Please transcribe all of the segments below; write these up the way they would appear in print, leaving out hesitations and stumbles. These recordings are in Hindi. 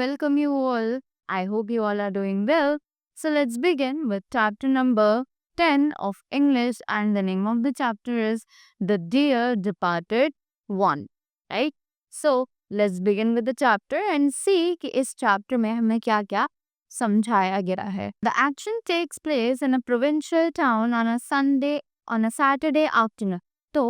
welcome you all. I hope you all are doing well. So let's begin with chapter number 10 of English, and the name of the chapter is The Dear Departed One. Right? So let's begin with the chapter and see कि इस chapter में हमें क्या-क्या समझाया गया है. The action takes place in a provincial town on a Saturday afternoon. तो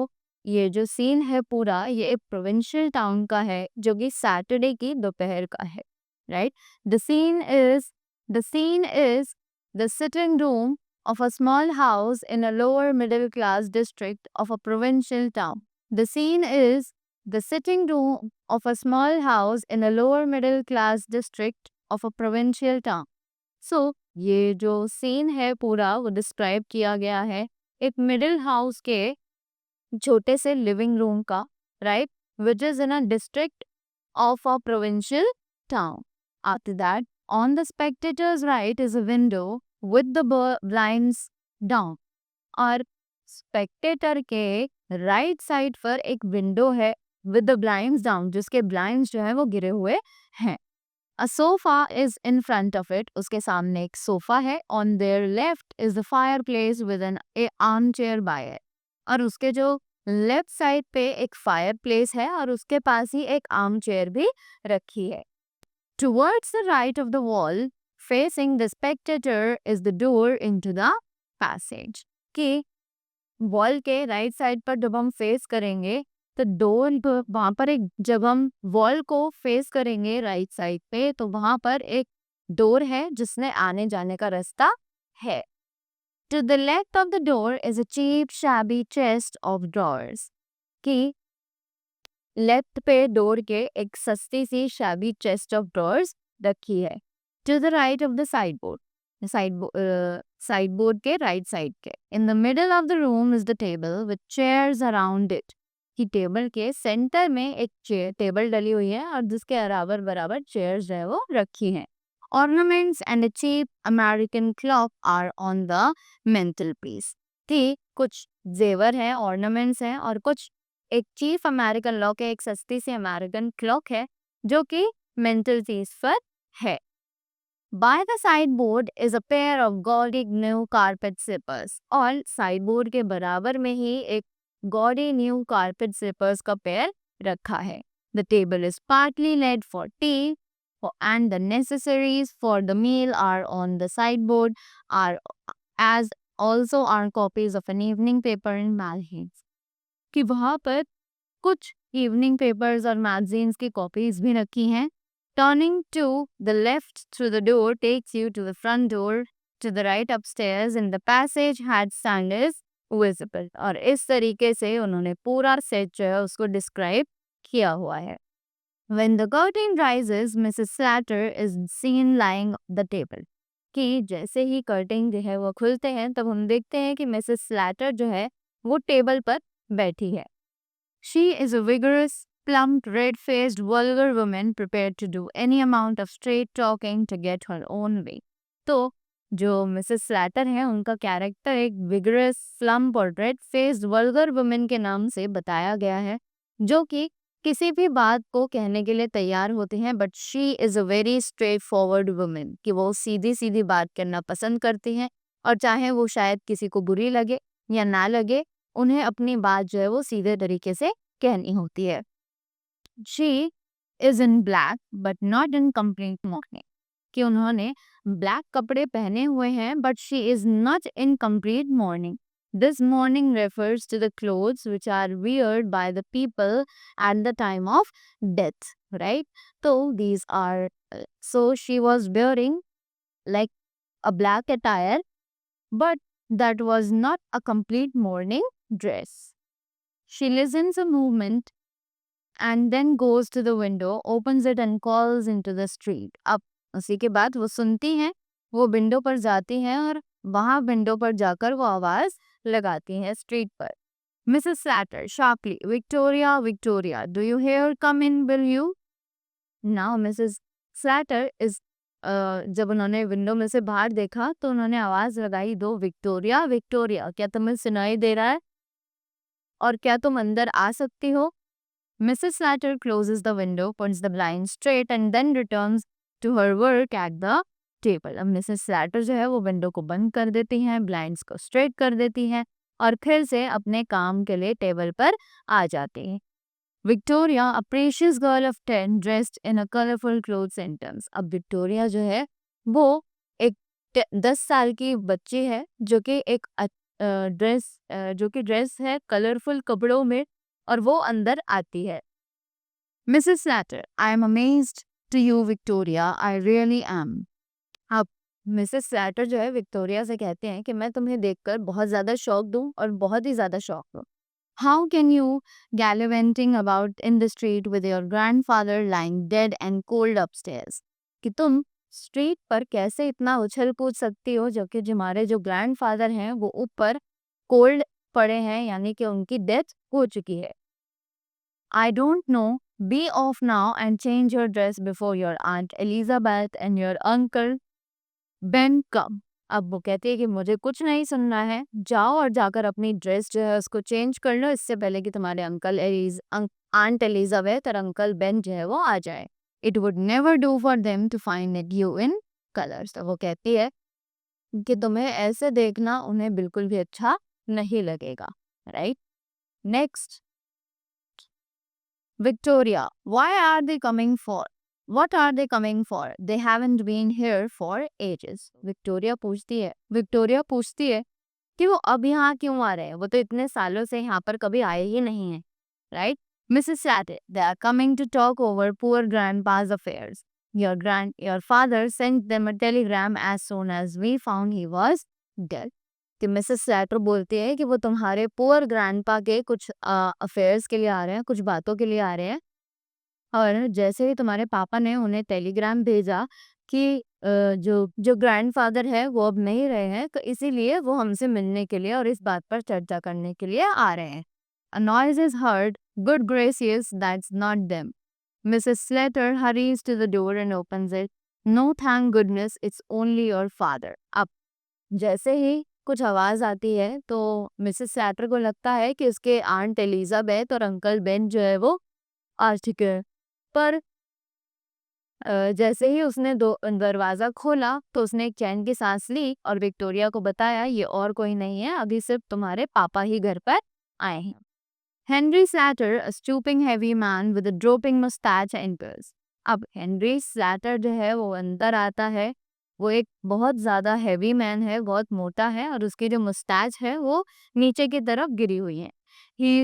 ये जो सीन है पूरा ये एक प्रोविंशियल टाउन का है जो कि सैटरडे की दोपहर का है, right. The scene is the sitting room of a small house in a lower middle class district of a provincial town. The scene is the sitting room of a small house in a lower middle class district of a provincial town. So ये जो सीन है पूरा वो डिस्क्राइब किया गया है एक मिडिल हाउस के छोटे से लिविंग रूम का, right, which is in a district of a provincial town. After that on the spectator's right is a window with the blinds down. और स्पेक्टेटर के राइट साइड पर एक विंडो है विद द ब्लाइंड्स डाउन, जिसके ब्लाइंड्स जो है वो गिरे हुए हैं. A sofa is in front of it, उसके सामने एक सोफा है. On their left is the fire place with N arm chair by it. और उसके जो लेफ्ट साइड पे एक फायर प्लेस है और उसके पास ही एक आर्म चेयर भी रखी है. Towards the right of the wall facing the Spectator is the door into the passage. कि वॉल के राइट साइड पर जब हम फेस करेंगे तो डोर वहां पर एक, जब हम वॉल को फेस करेंगे राइट साइड पे तो वहां पर एक डोर है जिसने आने जाने का रास्ता है. To the left of the door is a cheap, shabby chest of drawers. कि लेफ्ट पे डोर के एक सस्ती सी shabby chest of drawers रखी है. To the right of the sideboard, sideboard के right side के. In the middle of the room is the table with chairs around it. कि टेबल के सेंटर में एक टेबल डली हुई है और जिसके अराबर बराबर चेयर्स जो है वो रखी हैं. Ornaments and a cheap American clock are on the mantelpiece. कि कुछ जेवर है, ऑर्नामेंट्स हैं और कुछ एक चीफ अमेरिकन क्लॉक है, एक सस्ती सी अमेरिकन क्लॉक है जो कि मेंटल पीस पर है. By the sideboard is a pair of gaudy new carpet slippers. और साइडबोर्ड के बराबर में ही एक gaudy new carpet slippers का पेयर रखा है. The table is partly laid for tea, and the necessaries for the meal are on the sideboard, are as also are copies of an evening paper and magazines. कि वहाँ पर कुछ इवनिंग पेपर्स और मैगजीन्स की कॉपीज भी रखी हैं. Turning to the left through the door takes you to the front door. To the right upstairs in the passage handstand is visible. और इस तरीके से उन्होंने पूरा सेट जो है उसको डिस्क्राइब किया हुआ है. When the curtain rises, Mrs. Slatter is seen lying on the table. कि जैसे ही कर्टेन जो है वो खुलते हैं तब हम देखते हैं कि मिसेस स्लैटर जो है वो टेबल पर बैठी है. She is a vigorous, plump, red-faced, vulgar woman prepared to do any amount of straight talking to get her own way. तो जो मिसेस स्लैटर है उनका कैरेक्टर एक विगरस, प्लम्प और रेड-फेस्ड वल्गर वुमेन के नाम से बताया गया है जो कि किसी भी बात को कहने के लिए तैयार होते हैं. But she is a very straight forward women, कि वो सीधी सीधी बात करना पसंद करती हैं और चाहे वो शायद किसी को बुरी लगे या ना लगे उन्हें अपनी बात जो है वो सीधे तरीके से कहनी होती है. She is in black but not in complete morning. कि उन्होंने ब्लैक कपड़े पहने हुए हैं but she is not in complete morning. This mourning refers to the clothes which are worn by the people at the time of death, right? So these are, so she was wearing like a black attire, but that was not a complete mourning dress. She listens a movement and then goes to the window, opens it and calls into the street. अब उसी के बाद वो सुनती हैं, वो विंडो पर जाती हैं और वहाँ विंडो पर जाकर वो आवाज लगाती हैं स्ट्रीट पर. Mrs. Slatter sharply, Victoria, Victoria, do you hear? Come in, will you? Now Mrs. Slatter is जब उन्होंने विंडो में से बाहर देखा तो उन्होंने आवाज लगाई, दो विक्टोरिया, विक्टोरिया, क्या तुम्हें सुनाई दे रहा है और क्या तुम अंदर आ सकती हो? Mrs. Slatter closes the window, puts the blind straight and then returns to her work at the table. अब मिसेस स्लैटर जो है वो विंडो को बंद कर देती हैं, ब्लाइंड्स को स्ट्रेट कर देती हैं और फिर से अपने काम के लिए टेबल पर आ जाती हैं. Victoria, a precious girl of 10, dressed in a colorful clothes enters. अब विक्टोरिया जो है वो एक 10 साल की बच्ची है जो कि एक ड्रेस है कलरफुल कपड़ों में और वो अंदर आती है. Mrs. Slater, I am amazed to you, Victoria. I really am. अब मिसेस स्लैटर जो है विक्टोरिया से कहते हैं कि मैं तुम्हें देखकर बहुत ज़्यादा शौक दूं और बहुत ही ज़्यादा शौक दूं. How can you gallivanting about in the street with your grandfather lying dead and cold upstairs? कि तुम स्ट्रीट पर कैसे इतना उछल कूद सकती हो जबकि हमारे जो ग्रैंडफादर हैं वो ऊपर कोल्ड पड़े हैं यानी कि उनकी डेथ हो चुकी है. I don't know. Be off now and change your dress before your aunt Elizabeth and your uncle Ben come. अब वो कहती है कि मुझे कुछ नहीं सुनना है, जाओ और जाकर अपनी ड्रेस जो है उसको चेंज कर लो इससे पहले कि तुम्हारे आंट एलिजाबेथ और अंकल बेन जो है वो आ जाए. It would never do for them to find you in colours. तो वो कहती है कि तुम्हें ऐसे देखना उन्हें बिल्कुल भी अच्छा नहीं लगेगा. Right. Next, Victoria, why are they coming for? What are they coming for? They haven't been here for ages. Victoria पूछती है कि वो अब यहाँ क्यों आ रहे हैं, वो तो इतने सालों से यहाँ पर कभी आए ही नहीं हैं. Right. Mrs. Slater, they are coming to talk over poor grandpa's affairs. Your father sent them a telegram as soon as we found he was dead. कि मिसेस स्लैटर बोलती है कि वो तुम्हारे पुअर ग्रैंडपा के कुछ अफेयर्स के लिए आ रहे हैं, कुछ बातों के लिए आ रहे हैं और जैसे ही तुम्हारे पापा ने उन्हें टेलीग्राम भेजा कि जो जो ग्रैंडफादर है वो अब नहीं रहे हैं तो इसीलिए वो हमसे मिलने के लिए और इस बात पर चर्चा करने के लिए आ रहे हैं. A noise is heard. Good gracious, that's not them. Mrs. Slater hurries to the door and opens it. No, thank goodness, it's only your father. अब जैसे ही कुछ आवाज़ आती है तो मिसेस स्लैटर को लगता है कि उसके आंट एलिजाबेथ और अंकल बेन जो है वो आ चुके हैं. पर जैसे ही उसने दरवाज़ा खोला तो उसने एक चैन की सांस ली और विक्टोरिया को बताया ये और कोई नहीं है, अभी सिर्फ तुम्हारे पापा ही घर पर आए हैं. Henry Slater, a stooping heavy man with a drooping mustache enters. अब हेनरी स्लैटर जो है वो अंदर आता है. वो एक बहुत ज़्यादा हैवी मैन है, बहुत मोटा है और उसकी जो मुस्टैच है वो नीचे की तरफ गिरी हुई है. He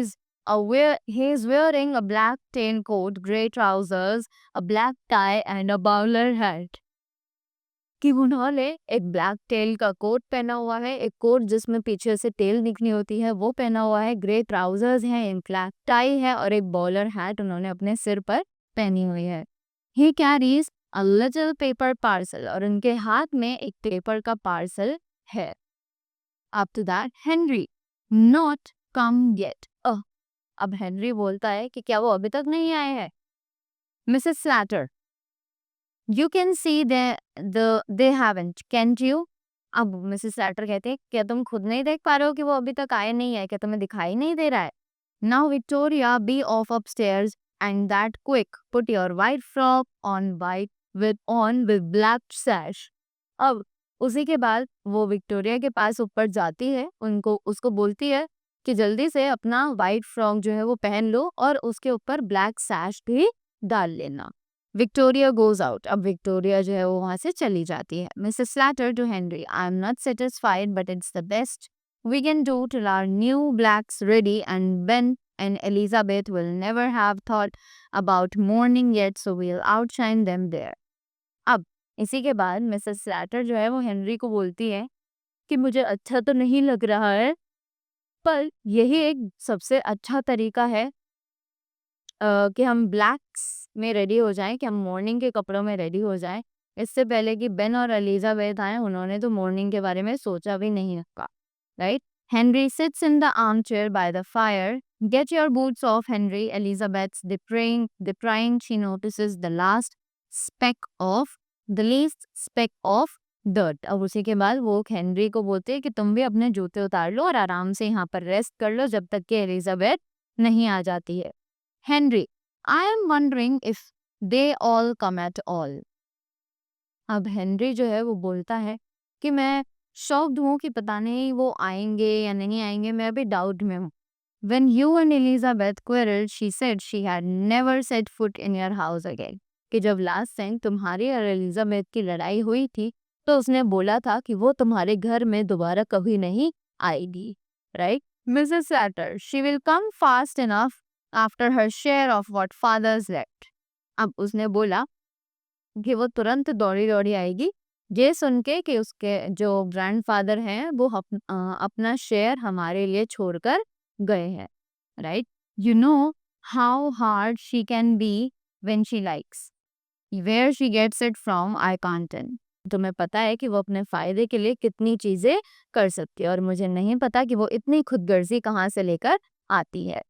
is wearing a black tan coat, grey trousers, a black tie and a bowler hat. कि उन्होंने एक ब्लैक टेल का कोट पहना हुआ है, एक कोट जिसमें पीछे से टेल निकली होती है वो पहना हुआ है, ग्रे ट्राउजर्स हैं, एक ब्लैक टाई है और एक बॉलर हैट उन्होंने अपने सिर पर पहनी हुई है. He carries a little paper parcel और उनके हाथ में एक पेपर का पार्सल है. After that, Henry, not come yet. अब हेनरी बोलता है कि क्या वो अभी तक नहीं आए हैं. Mrs Slater, You can see they haven't, can't you? अब मिसेस स्लैटर कहते हैं क्या तुम खुद नहीं देख पा रहे हो कि वो अभी तक आए नहीं है, क्या तुम्हें दिखाई नहीं दे रहा है. Now Victoria, be off upstairs and that quick. Put your white frock on with black sash. अब उसी के बाद वो विक्टोरिया के पास ऊपर जाती है, उसको बोलती है कि जल्दी से अपना वाइट फ्रॉक जो है वो पहन लो और उसके ऊपर ब्लैक सैश भी डाल लेना. Victoria goes out. अब विक्टोरिया जो है वो वहां से चली जाती है. Mrs Slater to Henry, I am not satisfied but it's the best we can do till our new blacks ready and Ben and Elizabeth will never have thought about mourning yet, so we'll outshine them there. अब इसी के बाद मिसेस स्लैटर जो है वो हेनरी को बोलती है कि मुझे अच्छा तो नहीं लग रहा है पर यही एक सबसे अच्छा तरीका है कि हम ब्लैक्स में रेडी हो जाएं, कि हम मॉर्निंग के कपड़ों में रेडी हो जाएं इससे पहले कि बेन और एलिजाबेथ आए. उन्होंने तो मॉर्निंग के बारे में सोचा भी नहीं रखा. Right. Henry sits in the armchair by the fire. Get your boots off, Henry. Elizabeth's depraying. She notices the least speck of dirt. अब उसी के बाद वो हेनरी को बोलते हैं कि तुम भी अपने जूते उतार लो और आराम से यहाँ पर रेस्ट कर लो जब तक कि एलिजाबेथ नहीं आ जाती है. Henry, I am wondering if they all come at all. अब हेनरी जो है वो बोलता है कि मैं शॉक्ड हूँ कि पता नहीं वो आएंगे या नहीं आएंगे, मैं अभी डाउट में हूँ। When you and Elizabeth quarreled, she said she had never set foot in your house again. कि जब लास्ट टाइम तुम्हारी और एलिजाबेथ की लड़ाई हुई थी तो उसने बोला था कि वो तुम्हारे घर में दोबारा कभी नहीं आएगी, right? Mrs Slater, she will come fast enough after her share of what father's left. अब उसने बोला कि वो तुरंत दौड़ी-दौड़ी आएगी, ये सुन के कि उसके जो ग्रैंडफ़ादर हैं वो अपना शेयर हमारे लिए छोड़कर गए हैं, right? You know how hard she can be when she likes, where she gets it from I can't tell. तुम्हें पता है कि वो अपने फ़ायदे के लिए कितनी चीज़ें कर सकती है और मुझे नहीं पता कि वो इतनी खुदगर्ज़ी कहाँ से लेकर आती है,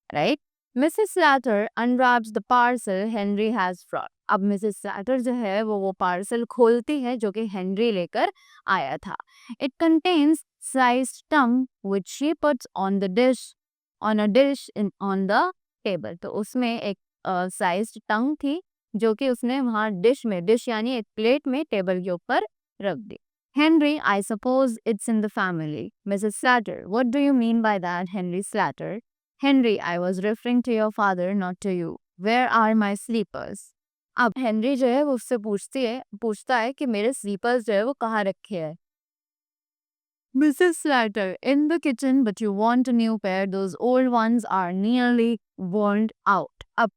right? Mrs Slater unwraps the parcel Henry has brought. अब मिसेस स्लैटर जो है वो पार्सल खोलती है जो कि हेनरी लेकर आया था। It contains sliced tongue which she puts on a dish in on the table. तो उसमें एक स्लाइस्ड टंग थी जो कि उसने वहाँ डिश यानी एक प्लेट में टेबल के ऊपर रख दी। Henry, I suppose it's in the family. Mrs. Slatter, what do you mean by that, Henry Slatter? Henry, I was referring to your father, not to you. Where are my sleepers? अब हेनरी जो है वो उससे पूछता है कि मेरे स्लीपर्स जो है वो कहाँ रखे हैं। Mrs. Slatter, in the kitchen, but you want a new pair. Those old ones are nearly worn out. अब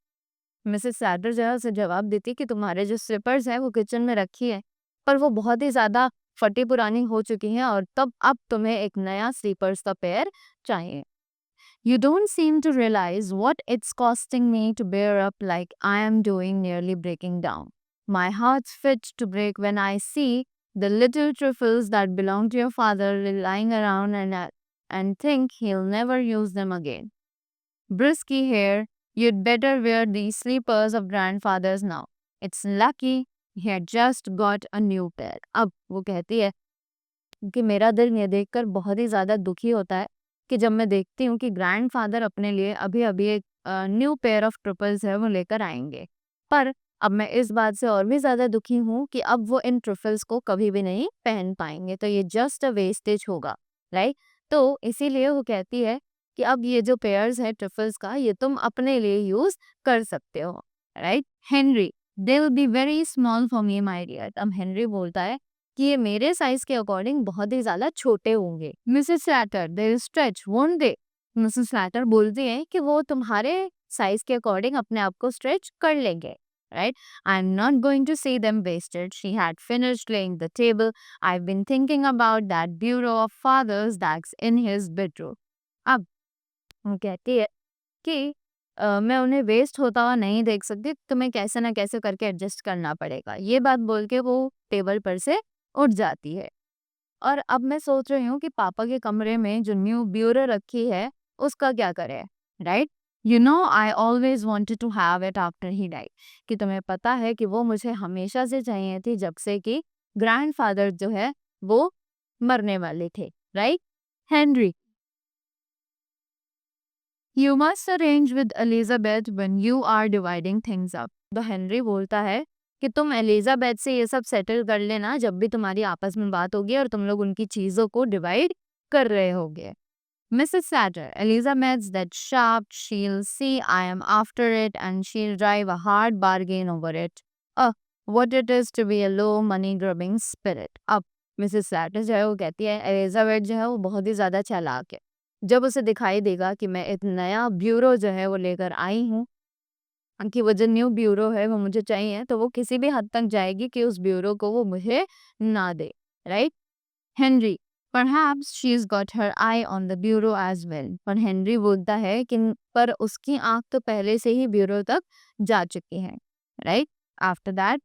मिसेस सैटर जो है उसे जवाब देती कि तुम्हारे जो स्लीपर्स हैं वो किचन में रखी है, पर वो बहुत ही ज़्यादा फटी पुरानी हो चुकी हैं और तब अब तुम्हें एक नया स्लीपर्स का पेयर चाहिए। You don't seem to realize what it's costing me to bear up like I am doing, nearly breaking down. My heart's fit to break when I see the little trifles that belong to your father lying around and think he'll never use them again. Brisky hair, you'd better wear these sleepers of grandfather's now. It's lucky he had just got a new pair. अब वो कहती है कि मेरा दिल ये देखकर बहुत ही ज़्यादा दुखी होता है कि जब मैं देखती हूँ कि ग्रैंडफ़ादर अपने लिए अभी-अभी एक न्यू पेयर ऑफ ट्रिपल्स है वो लेकर आएँगे। पर अब मैं इस बात से और भी ज़्यादा दुखी हूँ कि अब वो इन ट्रिपल्स को कभी भी नहीं पहन पाएँगे, तो ये जस्ट अ वेस्टेज होगा, राइट? तो इसीलिए वो कहती है कि अब ये जो पेयर्स है ट्रिपल्स का ये तुम अपने लिए यूज़ कर सकते हो, right? Henry, they will be very small for me my dear. अब हेनरी बोलता है कि ये मेरे साइज के अकॉर्डिंग बहुत ही ज्यादा छोटे होंगे। Mrs Slater, they will stretch won't they? Mrs Slater बोलती है कि वो तुम्हारे साइज के अकॉर्डिंग अपने आप को स्ट्रेच कर लेंगे, right? I am not going to see them wasted. She had finished laying the table. I have been thinking about that bureau of father's that's in his bedroom. अब वो कहती है कि मैं उन्हें वेस्ट होता हुआ नहीं देख सकती, तुम्हें कैसे ना कैसे करके एडजस्ट करना पड़ेगा। ये बात बोल के वो टेबल पर से उठ जाती है। और अब मैं सोच रही हूँ कि पापा के कमरे में जो न्यू ब्यूरो रखी है, उसका क्या करें, right? You know I always wanted to have it after he died. कि तुम्हें पता है कि वो मुझे हमेशा से चाहिए थी जब से कि ग्रैंडफादर जो है वो मरने वाले थे, right? Henry, you must arrange with Elizabeth when you are dividing things up. तो हेनरी बोलता है कि तुम एलिजाबेथ से ये सब सेटल कर लेना जब भी तुम्हारी आपस में बात होगी और तुम लोग उनकी चीजों को डिवाइड कर रहे होगे। Mrs. Satter, Elizabeth's that sharp, she'll see I am after it and she'll drive a hard bargain over it. What it is to be a low money grubbing spirit. अब मिसेस सैटर जो है वो कहती है एलिजाबेथ जो है वो बहुत ही ज़्यादा चालाक है। जब उसे दिखाई देगा कि मैं एक नया ब्यूरो जो है वो लेकर आई हूँ कि वो जो न्यू ब्यूरो है वो मुझे चाहिए, तो वो किसी भी हद तक जाएगी कि उस ब्यूरो को वो मुझे ना दे, right? Henry, perhaps she is got her eye on the bureau as well. पर हेनरी बोलता है कि पर उसकी आंख तो पहले से ही ब्यूरो तक जा चुकी है, right? After that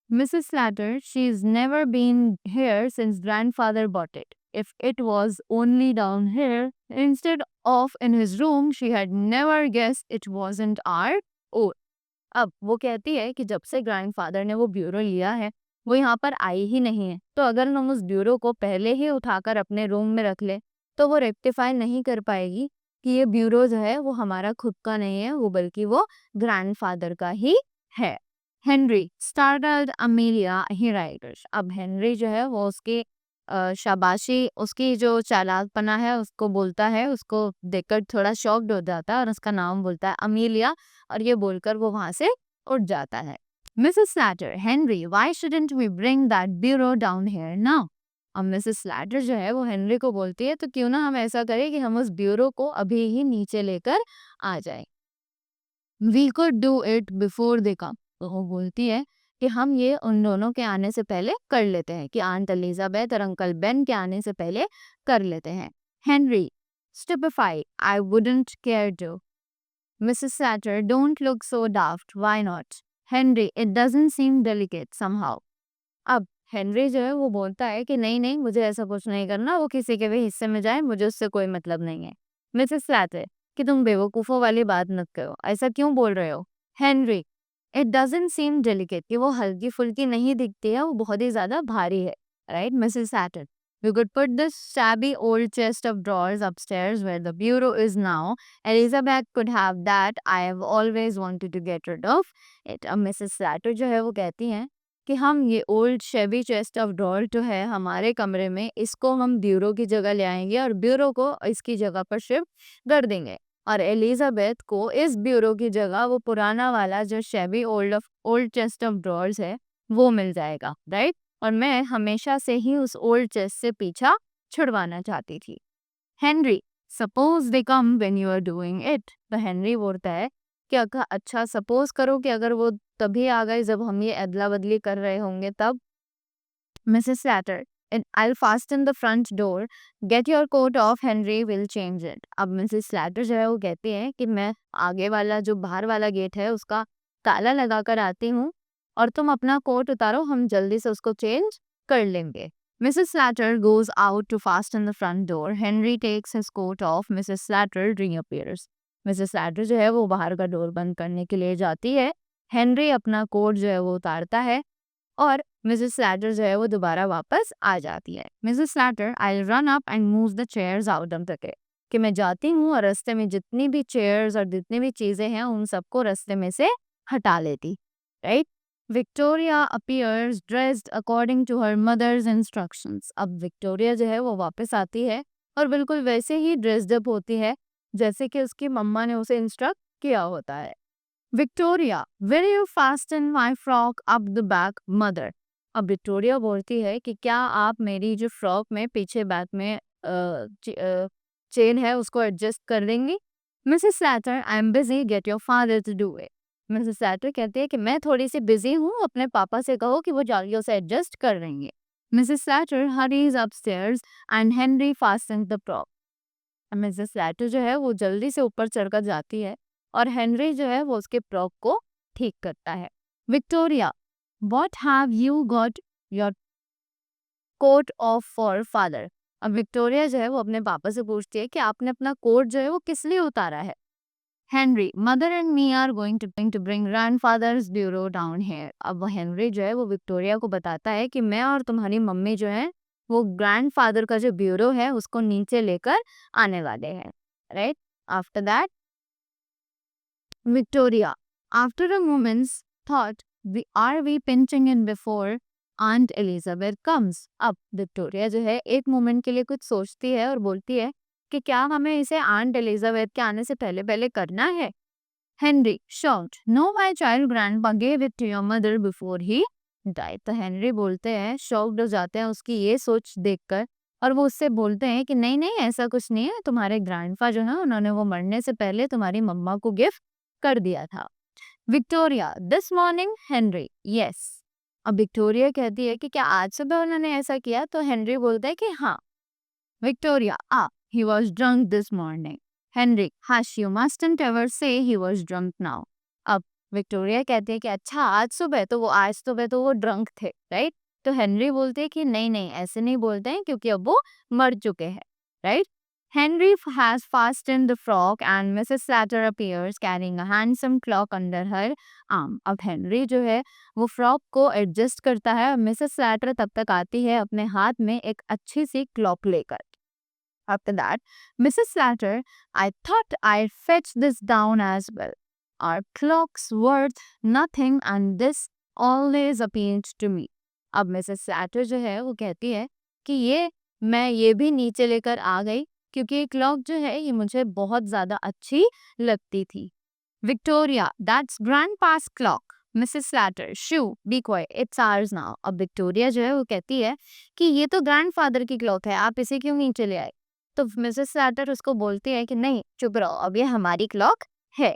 Mrs. Slatter, she's never been here since grandfather bought it. If it was only down here instead of in his room, she had never guessed it wasn't our own. अब वो कहती है कि जब से ग्रैंडफादर ने वो ब्यूरो लिया है वो यहाँ पर आई ही नहीं है, तो अगर हम उस ब्यूरो को पहले ही उठाकर अपने रूम में रख ले तो वो रेक्टिफाई नहीं कर पाएगी कि ये ब्यूरो जो है वो हमारा खुद का नहीं है, वो बल्कि वो ग्रैंडफादर का ही है। हेनरी स्टार्टल्ड अमेलिया ही राइडर्स। अब हेनरी जो है वो उसकी शाबाशी, उसकी जो चालाकपना है उसको बोलता है, उसको देखकर थोड़ा शॉक्ड हो जाता है और उसका नाम बोलता है अमेलिया, और ये बोलकर वो वहां से उठ जाता है। Mrs Slater, Henry why shouldn't we bring that bureau down here now. अब मिसेस स्लैटर जो है वो हेनरी को बोलती है, तो क्यों ना हम ऐसा करें कि हम उस ब्यूरो को अभी ही नीचे लेकर आ जाए। We could do it before they come. तो वो बोलती है कि हम ये उन दोनों के आने से पहले कर लेते हैं, कि आंट एलिजाबेथ और अंकल बेन के आने से पहले कर लेते हैं। Henry stupefied, I wouldn't care to. Mrs Slater, don't look so daft, why not. Henry, it doesn't seem delicate somehow. अब हेनरी जो है वो बोलता है कि नहीं नहीं, मुझे ऐसा कुछ नहीं करना, वो किसी के भी हिस्से में जाए, मुझे उससे कोई मतलब नहीं है। मिसेस स्लैटर, कि तुम बेवकूफ़ों वाली बात मत करो, ऐसा क्यों बोल रहे हो। Henry, it doesn't seem delicate, कि वो हल्की फुल्की नहीं दिखती है, वो बहुत ही ज्यादा भारी है, right. Mrs Slater, we could put this shabby old chest of drawers upstairs where the bureau is now. Elizabeth could have that. I have always wanted to get rid of it. अब मिसेस सैटर जो है वो कहती हैं कि हम ये ओल्ड शेबी चेस्ट ऑफ ड्रॉर जो है हमारे कमरे में, इसको हम ब्यूरो की जगह ले आएंगे और ब्यूरो को इसकी जगह पर शिफ्ट कर देंगे, और एलिजाबेथ को इस ब्यूरो की जगह वो पुराना वाला जो शेबी ओल्ड चेस्ट ऑफ ड्रॉर्स है वो मिल जाएगा, राइट। और मैं हमेशा से ही उस ओल्ड चेस्ट से पीछा छुड़वाना चाहती थी। Henry, suppose they come when you are doing it. तो हेनरी बोलता है कि अगर अच्छा सपोज करो कि अगर वो तभी आ गए जब हम ये अदला बदली कर रहे होंगे तब। Mrs Slater, and I'll fasten the front door. Get your coat off, Henry will change it. अब मिसेस स्लैटर जो है वो कहती है कि मैं आगे वाला जो बाहर वाला गेट है उसका ताला लगा कर आती हूँ, और तुम अपना कोट उतारो, हम जल्दी से उसको चेंज कर लेंगे। Mrs. Slatter goes out to fasten the front door. Henry takes his coat off. Mrs. Slatter reappears. Mrs. Slatter जो है वो बाहर का डोर बंद करने के लिए जाती है। हेनरी अपना कोट जो है वो उतारता है और मिसेस स्लैटर जो है वो दोबारा वापस आ जाती है। Mrs Slater, I run up and move the chairs out of the way. कि मैं जाती हूँ और रास्ते में जितनी भी चेयर्स और जितनी भी चीजें हैं उन सबको रास्ते में से हटा लेती, right. Victoria appears dressed according to her mother's instructions. अब विक्टोरिया जो है वो वापस आती है और बिल्कुल वैसे ही ड्रेस्ड अप होती है जैसे कि उसकी मम्मा ने उसे इंस्ट्रक्ट किया होता है। Victoria, will you fasten my frock up the back mother. अब विक्टोरिया बोलती है कि क्या आप मेरी जो फ्रॉक में पीछे बैक में चेन है उसको एडजस्ट कर देंगी। Mrs Slater, I am busy, get your father to do it. Mrs Slater कहती है कि मैं थोड़ी सी बिजी हूँ, अपने पापा से कहो कि वो जाके उसे एडजस्ट कर देंगे। Mrs Slater hurries upstairs and Henry fasten the frock. Mrs सैटर जो है वो जल्दी से ऊपर चढ़कर जाती है और हेनरी जो है वो उसके फ्रॉक को ठीक करता है। Victoria, what have you got your coat off for father. अब विक्टोरिया जो है वो अपने पापा से पूछती है कि आपने अपना कोट जो है वो किस लिए उतारा है। Henry, mother and me are going to bring grandfather's bureau down here. अब वो हेनरी जो है वो विक्टोरिया को बताता है कि मैं और तुम्हारी मम्मी जो है वो ग्रैंडफादर का जो ब्यूरो है उसको नीचे लेकर आने वाले हैं, right. After that Victoria, after a moment's thought, are we pinching in before Aunt Elizabeth comes? अब विक्टोरिया जो है एक मोमेंट के लिए कुछ सोचती है और बोलती है कि क्या हमें इसे आंट एलिजाबेथ के आने से पहले पहले करना है। Henry shot, no my child grandpa gave it to your mother before he died. तो हेनरी बोलते हैं, शॉक्ड हो जाते हैं उसकी ये सोच देखकर, और वो उससे बोलते हैं कि नहीं नहीं, ऐसा कुछ नहीं है, तुम्हारे ग्रैंडपा जो है उन्होंने वो मरने से पहले तुम्हारी मम्मा को गिफ्ट कर दिया था। Victoria, this morning. Henry, yes. अब विक्टोरिया कहती है कि क्या आज सुबह उन्होंने ऐसा किया। तो हेनरी बोलता है कि हाँ। Victoria, he was drunk this morning. Henry, hush, you mustn't ever say he was drunk now. अब विक्टोरिया कहती है कि अच्छा आज सुबह तो वो ड्रंक थे, राइट। तो हेनरी बोलते हैं कि नहीं नहीं, ऐसे नहीं बोलते हैं क्योंकि अब वो मर चुके हैं, right. Henry has fastened the frock and Mrs. Slatter appears carrying a handsome clock under her arm. अब हेनरी जो है वो फ्रॉक को एडजस्ट करता है और मिसेस स्लैटर तब तक आती है अपने हाथ में एक अच्छी सी क्लॉक लेकर। After that, Mrs. Slatter, I thought I'd fetch this down as well. Our clock's worth nothing and this always appealed to me. अब मिसेस सैटर जो है वो कहती है कि मैं ये भी नीचे लेकर आ गई क्योंकि ये क्लॉक जो है ये मुझे बहुत ज़्यादा अच्छी लगती थी. Victoria, that's grandpa's clock. Mrs. Slatter, shoo, be quiet, it's ours now. अब विक्टोरिया जो है वो कहती है कि ये तो ग्रैंडफादर की क्लॉक है, आप इसे क्यों नीचे ले आए? तो मिसेस स्लैटर उसको बोलती है कि नहीं, चुप रहो, अब ये हमारी क्लॉक है.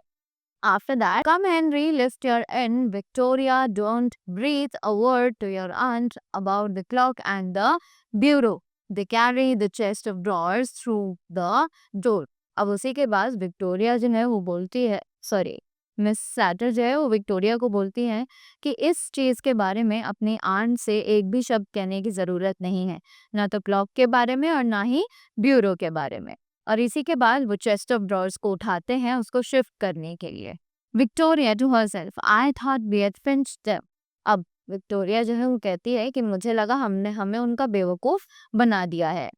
After that, come Henry, lift your end. Victoria, don't breathe a word to your aunt about the clock and the bureau. They carry the chest of drawers through the door. अब उसी के बाद विक्टोरिया जो है वो बोलती है, सॉरी, मिस सैटर जो है वो विक्टोरिया को बोलती है कि इस चीज़ के बारे में अपनी आंट से एक भी शब्द कहने की ज़रूरत नहीं है, ना तो क्लॉक के बारे में और ना ही ब्यूरो के बारे में. और इसी के बाद वो चेस्ट ऑफ ड्रॉर्स को उठाते हैं उसको शिफ्ट करने के लिए. Victoria to herself, I thought we had finished them. अब विक्टोरिया जो है वो कहती है कि मुझे लगा हमें उनका बेवकूफ़ बना दिया है.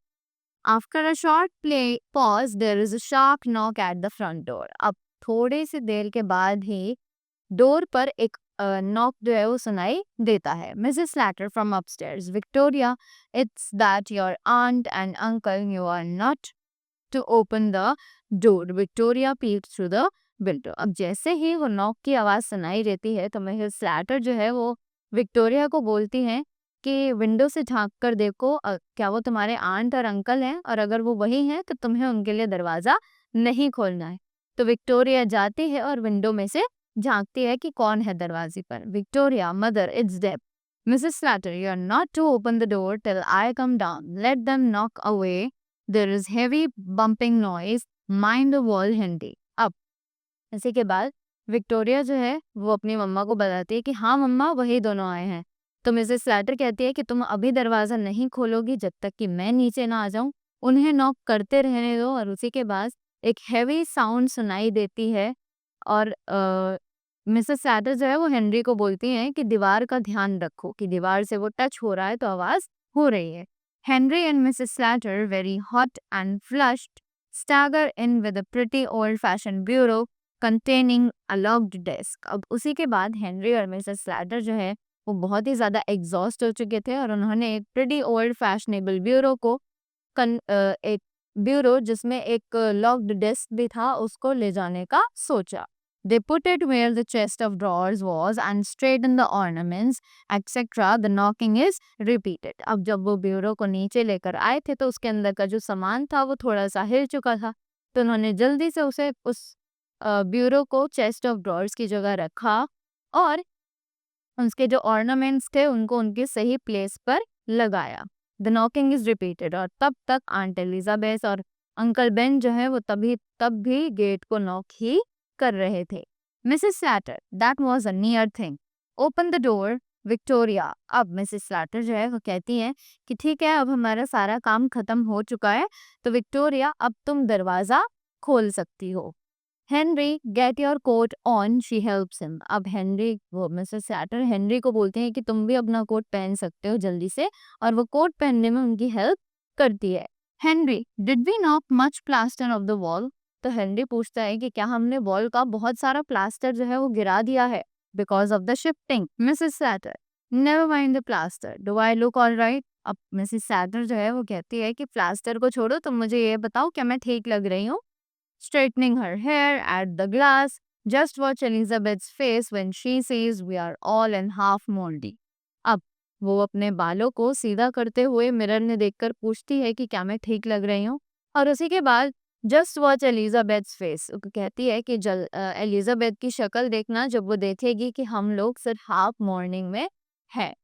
After a short pause there is a sharp knock at the front door. अब थोड़ी सी देर के बाद ही डोर पर एक नॉक जो है वो सुनाई देता है. Mrs Slater from upstairs. Victoria, it's that your aunt and uncle, you are not to open the door. Victoria peeked through the window. अब जैसे ही वो नॉक की आवाज़ सुनाई देती है तो मिसेस स्लैटर जो है वो विक्टोरिया को बोलती हैं कि विंडो से झांक कर देखो, क्या वो तुम्हारे आंट और अंकल हैं, और अगर वो वही हैं तो तुम्हें उनके लिए दरवाज़ा नहीं खोलना है. तो विक्टोरिया जाती है और विंडो में से झांकती है कि कौन है दरवाजे पर. Victoria, mother, it's them. Mrs Slater, you are not to open the door till I come down. Let them knock away. There is heavy bumping noise. Mind the wall handy. अब इसी के बाद विक्टोरिया जो है वो अपनी मम्मा को बताती है कि हाँ मम्मा, वही दोनों आए हैं. तो मिसेस स्लैटर कहती है कि तुम अभी दरवाज़ा नहीं खोलोगी जब तक कि मैं नीचे ना आ जाऊं. उन्हें नॉक करते रहने दो. और उसी के बाद एक हैवी साउंड सुनाई देती है और मिसेस स्लैटर जो है वो हेनरी को बोलती हैं कि दीवार का ध्यान रखो, कि दीवार से वो टच हो रहा है तो आवाज़ हो रही है. Henry and Mrs Slater, very hot and flushed, stagger in with a pretty old-fashioned bureau containing a locked desk. अब उसी के बाद हेनरी और मिसेस स्लैटर जो है वो बहुत ही ज़्यादा एग्जॉस्ट हो चुके थे और उन्होंने एक प्रिटी ओल्ड फैशनेबल ब्यूरो को एक ब्यूरो जिसमें एक लॉक्ड डेस्क भी था उसको ले जाने का सोचा. They put it where the chest of drawers was and straightened the ornaments, etc. The knocking is repeated. अब जब वो ब्यूरो को नीचे लेकर आए थे तो उसके अंदर का जो सामान था वो थोड़ा सा हिल चुका था. तो उन्होंने जल्दी से उस ब्यूरो को चेस्ट ऑफ ड्रॉर्स की जगह रखा और उसके जो ऑर्नामेंट्स थे उनको उनके सही प्लेस पर लगाया. The knocking is repeated. और तब तक आंट एलिजाबेथ और अंकल बेन जो है वो तब भी गेट को नॉक ही कर रहे थे. Mrs Slater, that was a near thing. Open the door. Victoria. अब मिसेस स्लैटर जो है वो कहती हैं कि ठीक है, अब हमारा सारा काम खत्म हो चुका है, तो विक्टोरिया अब तुम दरवाज़ा खोल सकती हो. Henry, get your coat on. She helps him. अब वो मिसेस सैटर हेनरी को बोलते हैं कि तुम भी अपना कोट पहन सकते हो जल्दी से, और वो कोट पहनने में उनकी हेल्प करती है. Henry, did we knock much plaster off the wall. तो हेनरी पूछता है कि क्या हमने वॉल का बहुत सारा प्लास्टर जो है वो गिरा दिया है because of the shifting. Mrs Slater, never mind the plaster. Do I look all right. अब मिसेस सैटर जो है वो कहती है कि प्लास्टर को छोड़ो, तुम मुझे ये बताओ क्या मैं ठीक लग रही हूँ. Straightening her hair at the glass. Just watch Elizabeth's face when she sees we are all in half moldy. अब वो अपने बालों को सीधा करते हुए मिरर में देखकर पूछती है कि क्या मैं ठीक लग रही हूँ. और उसी के बाद जस्ट वॉच एलिजाबेथ्स फेस, कहती है कि एलिजाबेथ की शक्ल देखना जब वो देखेगी कि हम लोग सिर्फ हाफ मॉर्निंग में हैं.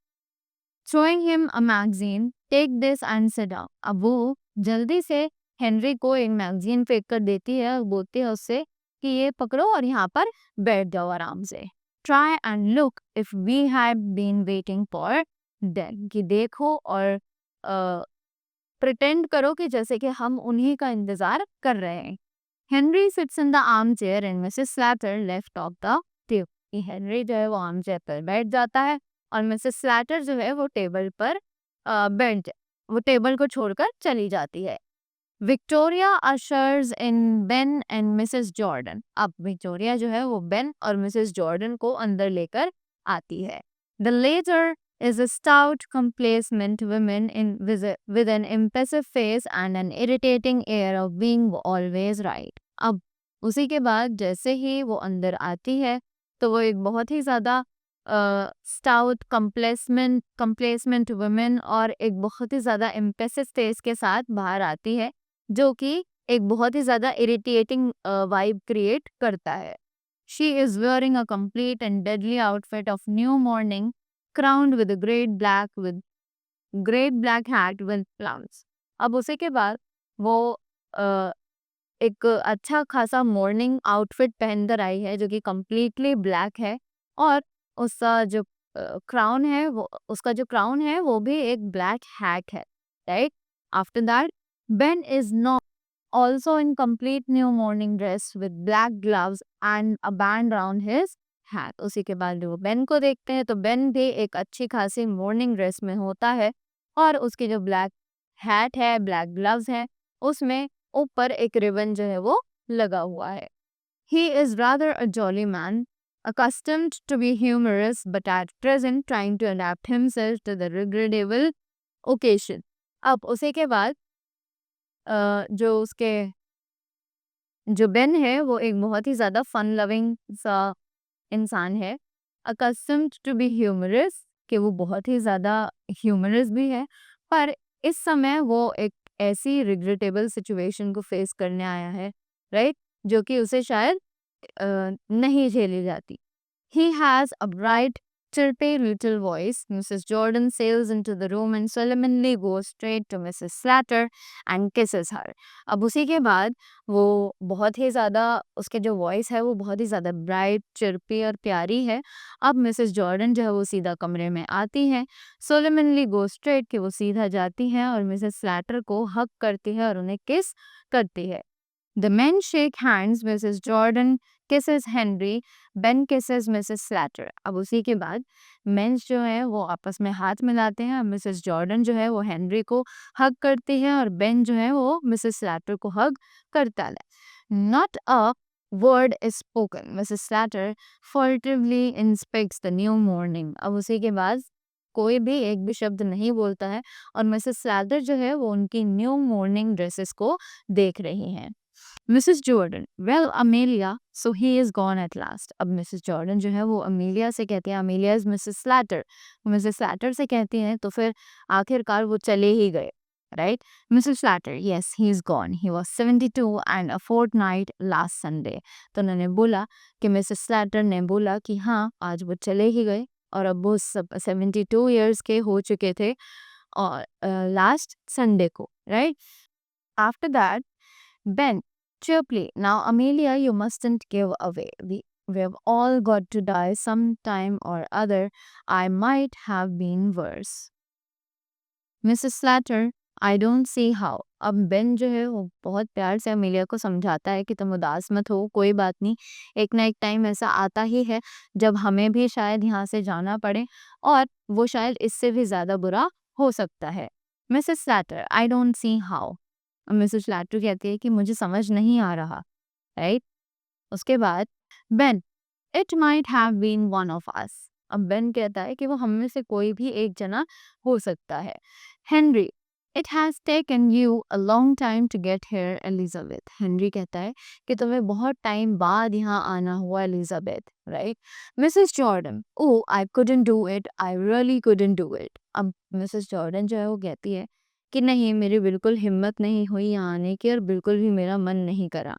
Throwing him a magazine, take this and sit down. अब वो जल्दी से हेनरी को एक मैगजीन फेंक कर देती है और बोलती है उससे कि ये पकड़ो और यहाँ पर बैठ जाओ आराम से. Try and look if we have been waiting for them. कि देखो और प्रिटेंड करो कि जैसे कि हम उन्हीं का इंतजार कर रहे हैं. Henry sits in the arm chair and Mrs Slater left of the table. Henry जो है वो आर्म चेयर पर बैठ जाता है और मिसेस स्लैटर जो है वो टेबल पर वो टेबल को छोड़कर चली जाती है. Victoria ushers in Ben and Mrs Jordan. अब विक्टोरिया जो है वो बेन और मिसेस जॉर्डन को अंदर लेकर आती है। The latter is a stout, complacent woman with an impassive face and an irritating air of being always right. अब उसी के बाद जैसे ही वो अंदर आती है तो वो एक बहुत ही ज़्यादा स्टाउट कंप्लेसमेंट वुमेन और एक बहुत ही ज़्यादा इम्पेसिव फेस के साथ बाहर आती है, जो कि एक बहुत ही ज़्यादा इरिटेटिंग वाइब क्रिएट करता है। She is wearing a complete and deadly outfit of new morning, crowned with a great black hat with plumes. अब उसी के बाद वो अ, एक अच्छा खासा मॉर्निंग आउटफिट पहनकर आई है जो कि कंप्लीटली ब्लैक है और उसका जो क्राउन है वो भी एक ब्लैक हैट है, right? After that Ben is not also in complete new morning dress with black gloves and a band around his hat. उसी के बाद जो बेन को देखते हैं तो बेन भी एक अच्छी खासी मॉर्निंग ड्रेस में होता है और उसकी जो ब्लैक हैट है, ब्लैक ग्लव्स है, उसमें ऊपर एक रिबन जो है वो लगा हुआ है। He is rather a jolly man, accustomed to be humorous but at present trying to adapt himself to the regrettable occasion. अब उसी के बाद जो उसके जो बेन है वो एक बहुत ही ज़्यादा फन लविंग सा इंसान है। अकस्टम्ड टू बी ह्यूमरस, कि वो बहुत ही ज़्यादा ह्यूमरस भी है, पर इस समय वो एक ऐसी रिग्रेटेबल सिचुएशन को फेस करने आया है, राइट? जो कि उसे शायद नहीं झेली जाती। He has a bright, chirpy little voice. Mrs. Jordan sails into the room and solemnly goes straight to Mrs. Slater and kisses her. अब उसी के बाद वो बहुत ही ज़्यादा उसके जो वॉइस है वो बहुत ही ज़्यादा ब्राइट, चिरपी और प्यारी है। अब मिसेस जॉर्डन जो है वो सीधा कमरे में आती है, सोलेमनली गो स्ट्रेट कि वो सीधा जाती है और मिसेस स्लैटर को हक करती है और उन्हें किस करती है। The men shake hands, Mrs. Jordan kisses Henry, Ben kisses Mrs. Slater. अब उसी के बाद मेंस जो है वो आपस में हाथ मिलाते हैं और मिसेस जॉर्डन जो है वो हेनरी को हग करती है और बेन जो है वो मिसेस स्लैटर को हग करता है। Not a word is spoken. Mrs. Slater furtively inspects the new morning. अब उसी के बाद कोई भी एक भी शब्द नहीं बोलता है और मिसेस स्लैटर जो है वो उनकी न्यू मॉर्निंग ड्रेसेस को देख रही हैं। Mrs Jordan, well Amelia, so he is gone at last. अब मिसेस जॉर्डन जो है वो अमेलिया से कहती है, Amelia is Mrs Slater, Mrs Slater से कहती हैं तो फिर आखिरकार वो चले ही गए, right? Mrs Slater, yes he is gone, he was 72 and a fortnight last Sunday. तो उन्होंने बोला कि मिसेस स्लैटर ने बोला कि हाँ आज वो चले ही गए और अब वो सब 72 ईयर्स के हो चुके थे और लास्ट संडे को, right? After that Ben, cheerfully, now Amelia, you mustn't give away. We've all got to die sometime or other. I might have been worse. Mrs. Slatter, I don't see how. अब बेन जो है वो बहुत प्यार से अमेलिया को समझाता है कि तुम उदास मत हो, कोई बात नहीं, एक ना एक टाइम ऐसा आता ही है जब हमें भी शायद यहाँ से जाना पड़े और वो शायद इससे भी ज़्यादा बुरा हो सकता है। Mrs Slater, I don't see how. Mrs Slater कहती है कि मुझे समझ नहीं आ रहा, राइट? उसके बाद Ben, it might have been one of us. अब बेन कहता है कि वो हम में से कोई भी एक जना हो सकता है। Henry, it has taken you a long time to get here Elizabeth. Henry कहता है कि तुम्हें बहुत टाइम बाद यहाँ आना हुआ Elizabeth, right? Mrs Jordan, oh I couldn't do it, I really couldn't do it. अब मिसेस जॉर्डन जो है वो कहती है कि नहीं, मेरी बिल्कुल हिम्मत नहीं हुई यहाँ आने की और बिल्कुल भी मेरा मन नहीं करा।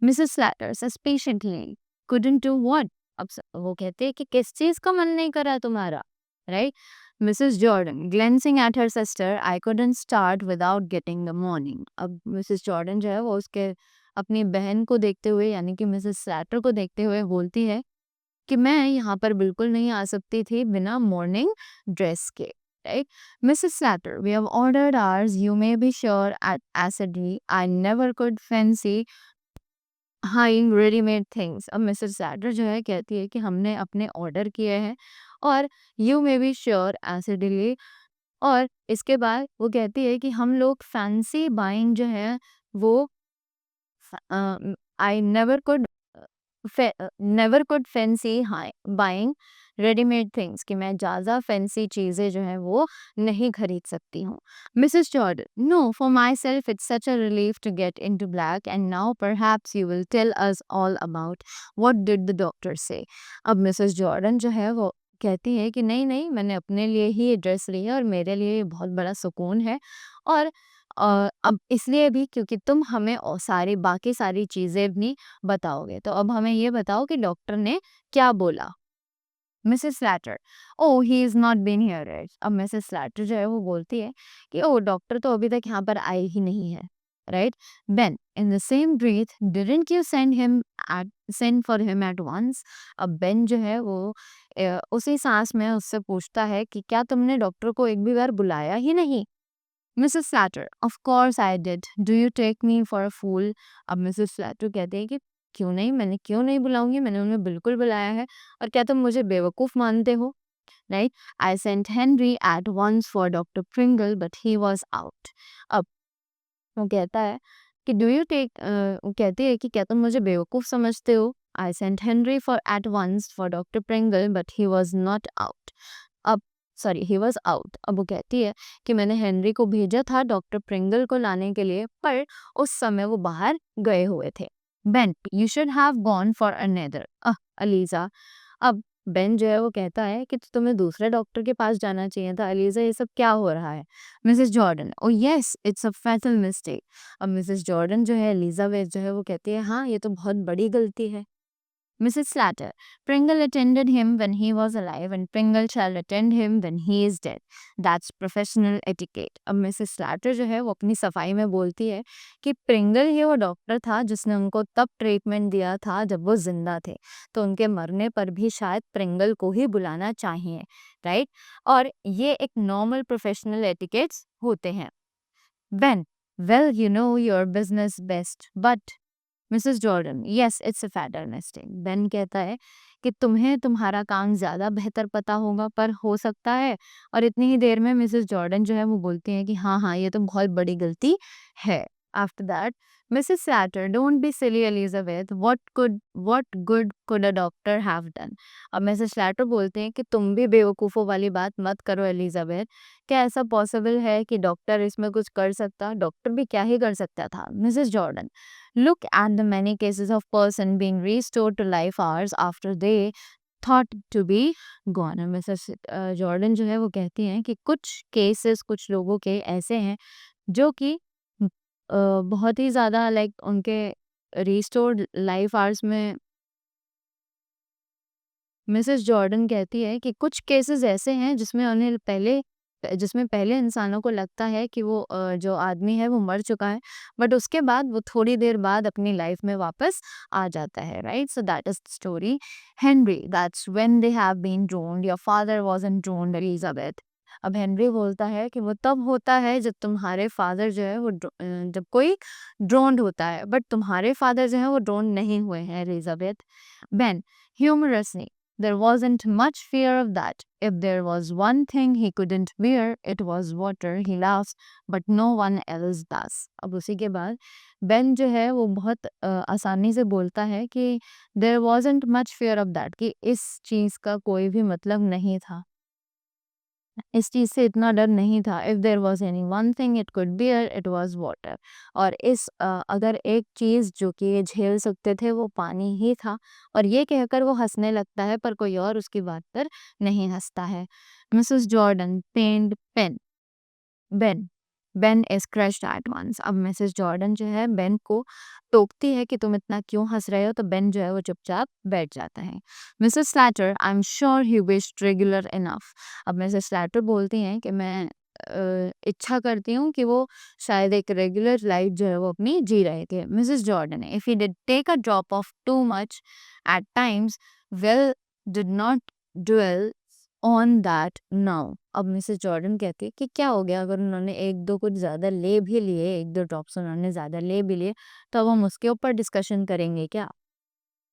Mrs Slater says patiently, couldn't do what? अब वो कहते हैं कि किस चीज का मन नहीं करा तुम्हारा, right? Mrs Jordan, glancing at her sister, I couldn't start without getting the mourning. अब मिसेस जॉर्डन जो है वो उसके अपनी बहन को देखते हुए यानी कि मिसेस स्लैटर को देखते हुए बोलती है कि मैं यहाँ पर बिल्कुल नहीं आ सकती थी बिना मॉर्निंग ड्रेस के, right? Mrs. Slatter, we have ordered ours. You may be sure at acidly. I never could fancy buying ready-made things. अब मिसेस सैटर जो है कहती है कि हमने अपने ऑर्डर किए हैं और यू मे बी श्योर एसिडली, और इसके बाद वो कहती है कि हम लोग फैंसी बाइंग जो है वो I never could fancy buying readymade things, कि मैं ज़्यादा फैंसी चीज़ें जो हैं वो नहीं खरीद सकती हूँ। Mrs Jordan, no, for myself it's such a relief to get into black and now perhaps you will tell us all about what did the doctor say. अब मिसेस जॉर्डन जो है वो कहती है कि नहीं नहीं, मैंने अपने लिए ही ये ड्रेस ली है और मेरे लिए ये बहुत बड़ा सुकून है। और अब इसलिए भी क्योंकि तुम हमें सारी बाकी सारी चीज़ें भी बताओगे। तो अब हमें ये बताओ कि डॉक्टर ने क्या बोला? Mrs Slater, oh he is not been here yet. अब मिसेस स्लैटर जो है वो बोलती है कि ओह डॉक्टर तो अभी तक यहाँ पर आए ही नहीं है, right? Ben, in the same breath, didn't you send for him at once. अब बेन जो है वो उसी सांस में उससे पूछता है कि क्या तुमने डॉक्टर को एक भी बार बुलाया ही नहीं? Mrs Slater, of course I did, do you take me for a fool. अब मिसेस स्लैटर कहते हैं कि क्यों नहीं, मैंने क्यों नहीं बुलाऊंगी, मैंने उन्हें बिल्कुल बुलाया है। और क्या तुम मुझे बेवकूफ़ मानते हो? Right, I sent Henry at once for Doctor Pringle but he was out. अब वो कहता है कि डू यू टेक वो कहती है कि क्या तुम मुझे बेवकूफ़ समझते हो? I sent Henry for at once for Doctor Pringle but he was not out. अब सॉरी, ही वॉज आउट। अब वो कहती है कि मैंने हेनरी को भेजा था डॉक्टर प्रिंगल को लाने के लिए, पर उस समय वो बाहर गए हुए थे। Ben, you should have gone for another ELISA. अब बेन जो है वो कहता है कि तुम्हें दूसरे डॉक्टर के पास जाना चाहिए था। अलीजा, ये सब क्या हो रहा है? Mrs Jordan, O yes it's a fatal mistake. अब मिसेस जॉर्डन जो है, एलिजाबेथ जो है वो कहती है हाँ ये तो बहुत बड़ी गलती है। Mrs. Slatter, Pringle attended him when he was alive and Pringle shall attend him when he is dead. That's professional etiquette. अब मिसेस स्लैटर जो है वो अपनी सफाई में बोलती है कि प्रिंगल ही वो डॉक्टर था जिसने उनको तब ट्रीटमेंट दिया था जब वो जिंदा थे, तो उनके मरने पर भी शायद प्रिंगल को ही बुलाना चाहिए, राइट? और ये एक नॉर्मल प्रोफेशनल एटिकेट्स होते हैं। Ben, well you know your business best but Mrs Jordan, yes it's a fatal mistake. Ben कहता है कि तुम्हें तुम्हारा काम ज़्यादा बेहतर पता होगा, पर हो सकता है। और इतनी ही देर में मिसेस जॉर्डन जो है वो बोलती हैं कि हाँ हाँ ये तो बहुत बड़ी गलती है। After that, Mrs Slater, don't be silly Elizabeth, what good could a doctor have done. अब मिसेस स्लैटर बोलते हैं कि तुम भी बेवकूफ़ों वाली बात मत करो एलिजाबेथ। क्या ऐसा पॉसिबल है कि डॉक्टर इसमें कुछ कर सकता? डॉक्टर भी क्या ही कर सकता था? Mrs Jordan, look at the many cases of person being restored to life hours after they thought to be gone। और मिसेस जॉर्डन जो है वो कहती हैं कि कुछ केसेस कुछ लोगों के ऐसे हैं जो कि बहुत ही ज़्यादा लाइक उनके रिस्टोर्ड लाइफ आवर्स में। मिसेस जॉर्डन कहती है कि कुछ केसेस ऐसे हैं जिसमें पहले इंसानों को लगता है कि वो जो आदमी है वो मर चुका है, बट उसके बाद वो थोड़ी देर बाद अपनी लाइफ में वापस आ जाता है, right? So that is the story. Henry, that's when they have been drowned, your father wasn't drowned Elizabeth. अब हेनरी बोलता है कि वो तब होता है जब तुम्हारे फादर जो है वो जब कोई ड्रोन्ड होता है, बट तुम्हारे फादर जो है वो ड्रोन्ड नहीं हुए हैं Elizabeth. Ben, humorously, there wasn't much fear of that. If there was one thing he couldn't bear, it was water. He laughs, but no one else does. अब उसी के बाद बेन जो है वो बहुत आसानी से बोलता है कि there wasn't much fear of that, कि इस चीज़ का कोई भी मतलब नहीं था, इस चीज़ से इतना डर नहीं था। If there was any one thing it could bear, it was water. और अगर एक चीज़ जो कि ये झेल सकते थे वो पानी ही था। और ये कहकर वो हँसने लगता है, पर कोई और उसकी बात पर नहीं हँसता है। Mrs Jordan pained pen Ben, Ben is crushed at once. अब मिसेस जॉर्डन जो है बेन को टोकती है कि तुम इतना क्यों हंस रहे हो, तो बेन जो है वो चुपचाप बैठ जाता है। Mrs Slater, I am sure he wished regular enough. अब मिसेस स्लैटर बोलती हैं कि मैं इच्छा करती हूँ कि वो शायद एक रेगुलर लाइफ जो है वो अपनी जी रहे थे। Mrs Jordan, if he did take a drop of too much at times, well did not dwell on that now. अब मिसेस जॉर्डन कहती है कि क्या हो गया अगर उन्होंने 1-2 कुछ ज़्यादा ले भी लिए, 1-2 ड्रॉप्स उन्होंने ज़्यादा ले भी लिए, तो अब हम उसके ऊपर डिस्कशन करेंगे क्या?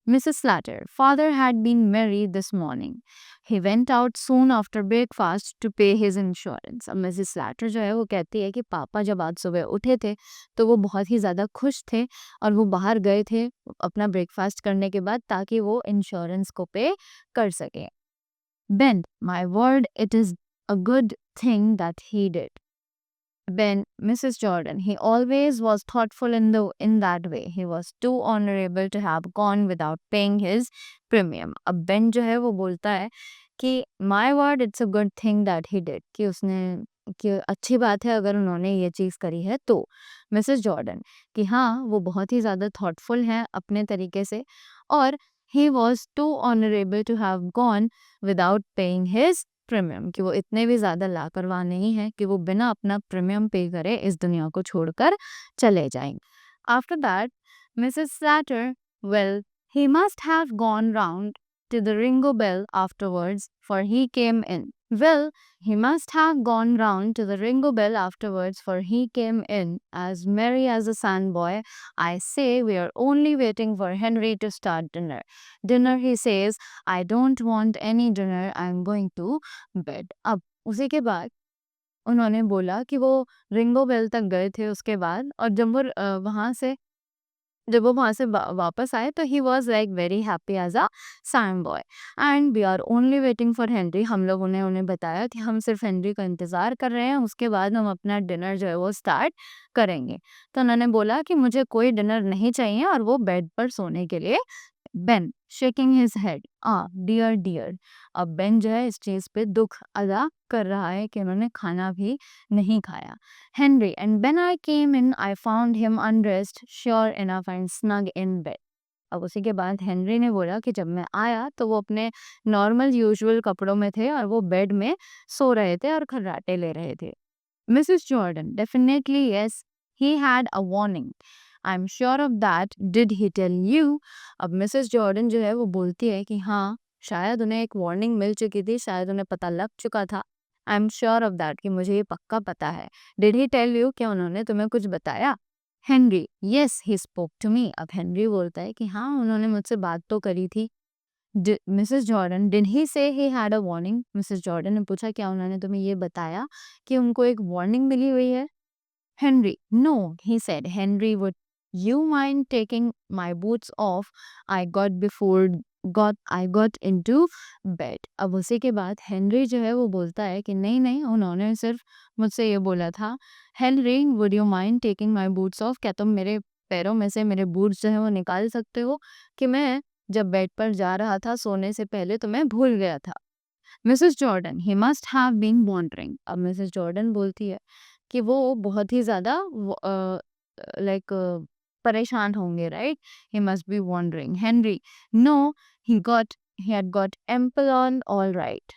Mrs. Slatter, father had been merry this morning. He went out soon after breakfast to pay his insurance. अब मिसेस स्लैटर जो है वो कहती है कि पापा जब आज सुबह उठे थे तो वो बहुत ही ज़्यादा खुश थे और वो बाहर गए थे अपना ब्रेकफास्ट करने के बाद ताकि वो इंश्योरेंस को पे कर सके. Ben, my word, it is a good thing that he did. Ben, Mrs. Jordan, he always was thoughtful in that way. He was too honorable to have gone without paying his premium. अब Ben जो है वो बोलता है कि my word, it's a good thing that he did. कि उसने कि अच्छी बात है अगर उन्होंने ये चीज़ करी है तो. मिसेस जॉर्डन कि हाँ वो बहुत ही ज़्यादा थॉटफुल हैं अपने तरीके से और he was too honorable to have gone without paying his premium कि वो इतने भी ज़्यादा लापरवाह नहीं है कि वो बिना अपना प्रीमियम पे करे इस दुनिया को छोड़कर चले जाएं. After that Mrs Slater well he must have gone round to the Ringo Bell afterwards, for he came in. Well, he must have gone round to the Ringo Bell afterwards, for he came in as merry as a sandboy. I say we are only waiting for Henry to start dinner. Dinner, he says. I don't want any dinner. I'm going to bed. अब उसी के बाद उन्होंने बोला कि वो रिंगो बेल तक गए थे उसके बाद और जब वो वहाँ से वापस आए तो he was like very happy as a sand boy and we are only waiting for Henry. हम लोगों ने उन्हें बताया कि हम सिर्फ हेनरी का इंतज़ार कर रहे हैं उसके बाद हम अपना डिनर जो है वो स्टार्ट करेंगे. तो उन्होंने बोला कि मुझे कोई डिनर नहीं चाहिए और वो बेड पर सोने के लिए. Ben shaking his head dear dear. अब बेन जो है इस चीज़ पे दुख अदा कर रहा है कि उन्होंने खाना भी नहीं खाया. Henry, and when I came in, I found him undressed, sure enough, and snug in bed. अब उसी के बाद हेनरी ने बोला कि जब मैं आया तो वो अपने नॉर्मल यूजुअल कपड़ों में थे और वो बेड में सो रहे थे और खर्राटे ले रहे थे. Mrs Jordan definitely yes he had a warning. I am sure of that. Did he tell you. अब मिसेस जॉर्डन जो है वो बोलती है कि हाँ शायद उन्हें एक वार्निंग मिल चुकी थी, शायद उन्हें पता लग चुका था. आई एम श्योर ऑफ दैट कि मुझे ये पक्का पता है. डिड ही टेल यू क्या उन्होंने तुम्हें कुछ बताया. Henry yes he spoke to me. अब हेनरी बोलता है कि हाँ उन्होंने मुझसे बात तो करी थी. मिसेस जॉर्डन डिड ही से ही had a warning. Mrs Jordan ने पूछा क्या उन्होंने तुम्हें ये बताया कि उनको एक वार्निंग मिली हुई है. Henry, no, he said. Henry, would you mind taking my boots off? I got into bed. अब उसी के बाद हेनरी जो है वो बोलता है कि नहीं नहीं उन्होंने सिर्फ मुझसे ये बोला था. Henry, would you mind taking my boots off? क्या तुम मेरे पैरों में से मेरे बूट्स जो है वो निकाल सकते हो कि मैं जब बेड पर जा रहा था सोने से पहले तो मैं भूल गया था. Mrs Jordan he must have been wandering. अब मिसेस जॉर्डन बोलती है कि वो बहुत ही ज़्यादा लाइक परेशान होंगे right. He must be wandering. Henry no he had got ample on all right.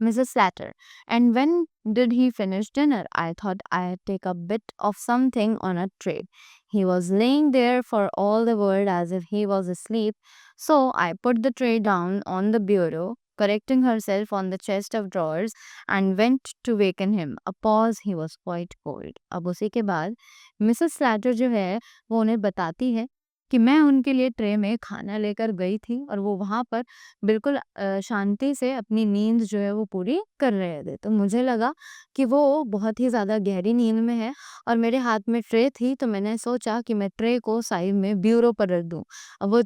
Mrs. Slatter, and when did he finish dinner? I thought I'd take a bit of something on a tray. He was laying there for all the world as if he was asleep, so I put the tray down on the bureau, correcting herself on the chest of drawers, and went to waken him. A pause, he was quite cold. अब उसी के बाद मिसेस स्लैटर जो है वो उन्हें बताती है कि मैं उनके लिए ट्रे में खाना लेकर गई थी और वो वहाँ पर बिल्कुल शांति से अपनी नींद जो है वो पूरी कर रहे थे. तो मुझे लगा कि वो बहुत ही ज़्यादा गहरी नींद में है और मेरे हाथ में ट्रे थी तो मैंने सोचा कि मैं ट्रे को साइड में ब्यूरो पर रख दूँ. अब वो